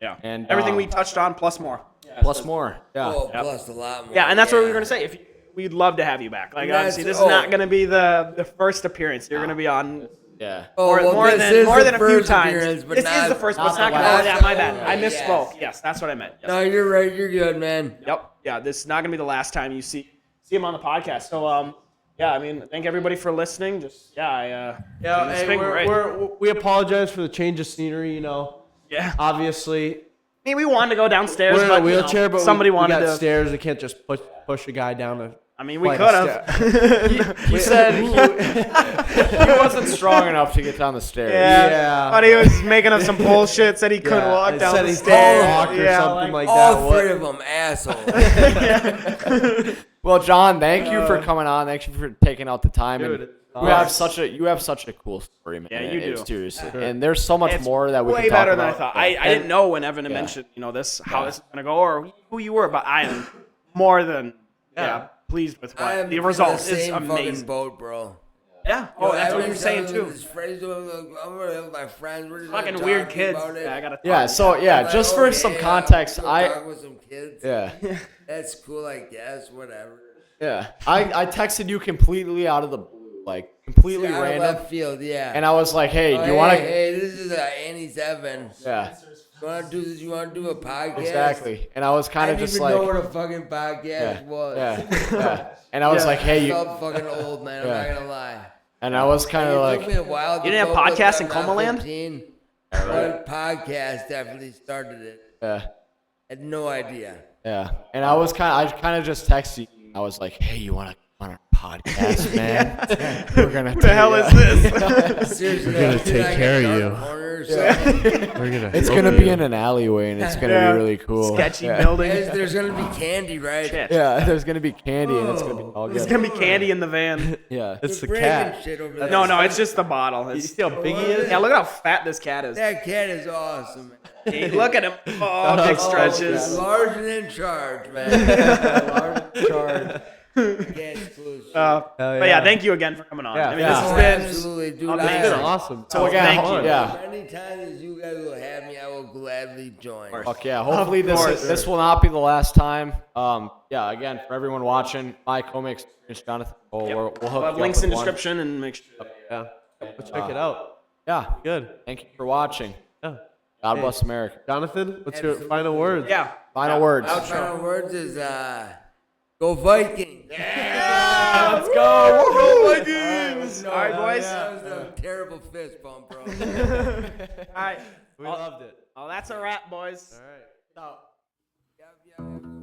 Yeah, and everything we touched on plus more. plus more. Yeah. Oh, plus a lot more. Yeah, and that's what we were gonna say. We'd love to have you back. Like, That's- obviously, this is oh. not gonna be the first appearance. You're gonna be on Yeah. more this than is more the than a few first times. appearance, but This not- is the first, but it's not not the gonna. Oh, last. yeah, my bad. I Yes. misspoke. Yes, that's what I meant. Yes. No, you're right. You're good, man. Yep. Yeah, this is not gonna be the last time you see him on the podcast. So, yeah, I mean, thank everybody for listening. Just Yeah, it's hey, been great. we apologize for the change of scenery. yeah. Obviously, I mean, we wanted to go downstairs, we're in but a wheelchair, you know, but somebody we wanted got to. stairs. We can't just push a guy down a. I mean, we flight could of have. He said he wasn't strong enough to get down the stairs. Yeah. But he was making up some bullshit. Said he couldn't Yeah, walk and down said the he's stairs. tall rock or Yeah, something like All that. three of them assholes. Well, John, thank you for coming on. Thank you for taking out the time. Dude, And it's you have awesome. such a cool story, man. Yeah, you do. Seriously, and there's so much It's more that we way can talk better than I about. thought. I didn't know when Evan mentioned, this, how this is gonna go, or who you were, but I am more than pleased with I what am the in result the is. same fucking Amazing. boat, bro. Yeah. Oh, that's what you were Everyone's saying telling too. me this phrase, I'm gonna with my friends. We're just Fucking gonna weird talk kids. about it. Yeah, I gotta. Yeah. talk. So I'm yeah, like, just for some okay, context, go I talk with some kids. That's cool, I guess. Whatever. I texted you completely out of the blue, like completely Out of random, left field, yeah. and I was like, hey, Oh, do you want to? Hey, this is Annie's Evan. Yeah, You want to do a podcast? exactly. And I was I kind of didn't just even like, know what a fucking podcast yeah, was. yeah. And I was like, hey, I you, felt fucking old, man. I'm not gonna lie. and I was kind of It like, took me a while. You didn't have podcasts in Coma Land? One podcast definitely started it. yeah. Had no idea. Yeah, and I kind of just texted you. I was like, "Hey, you want to on our podcast, man? We're gonna. Who the hell is this? Seriously, We're gonna dude, take I care got of dark you. corner or something. We're gonna. It's gonna be in an alleyway, and it's gonna Yeah. be really cool. Sketchy Yeah. building. There's gonna be candy, right? Shit. Yeah, there's gonna be candy, and it's gonna be all There's good. gonna be candy in the van. Yeah, It's the We're breaking cat. shit over there. No, it's just the bottle. You It's, see how big he is? yeah, look at how fat this cat is. That cat is awesome, man. Hey, look at him. Oh, big stretches. Large and in charge, man. charge. Cat's cool as shit. But yeah, thank you again for coming on. Yeah. I mean, Yeah. this Oh, has been absolutely, dude. amazing. It's been awesome. So again, thank you. yeah. Many times as you guys will have me, I will gladly join. Fuck yeah. Hopefully course. this will not be the last time. Yeah, again, for everyone watching, my Coma experience, Jonathan Cole, Yep. we'll hook We'll you have up links in with one. description and make sure. Yeah. Let's check it out. Yeah. Good. Thank you for watching. Yeah. God Hey. bless America. Jonathan, what's your final words? Yeah. Final words. My final words is, go Vikings. Let's go. Go Vikings! All right, boys. That was a terrible fist bump, bro. All right. We loved it. Oh, that's a wrap, boys. All right. Yep, yep.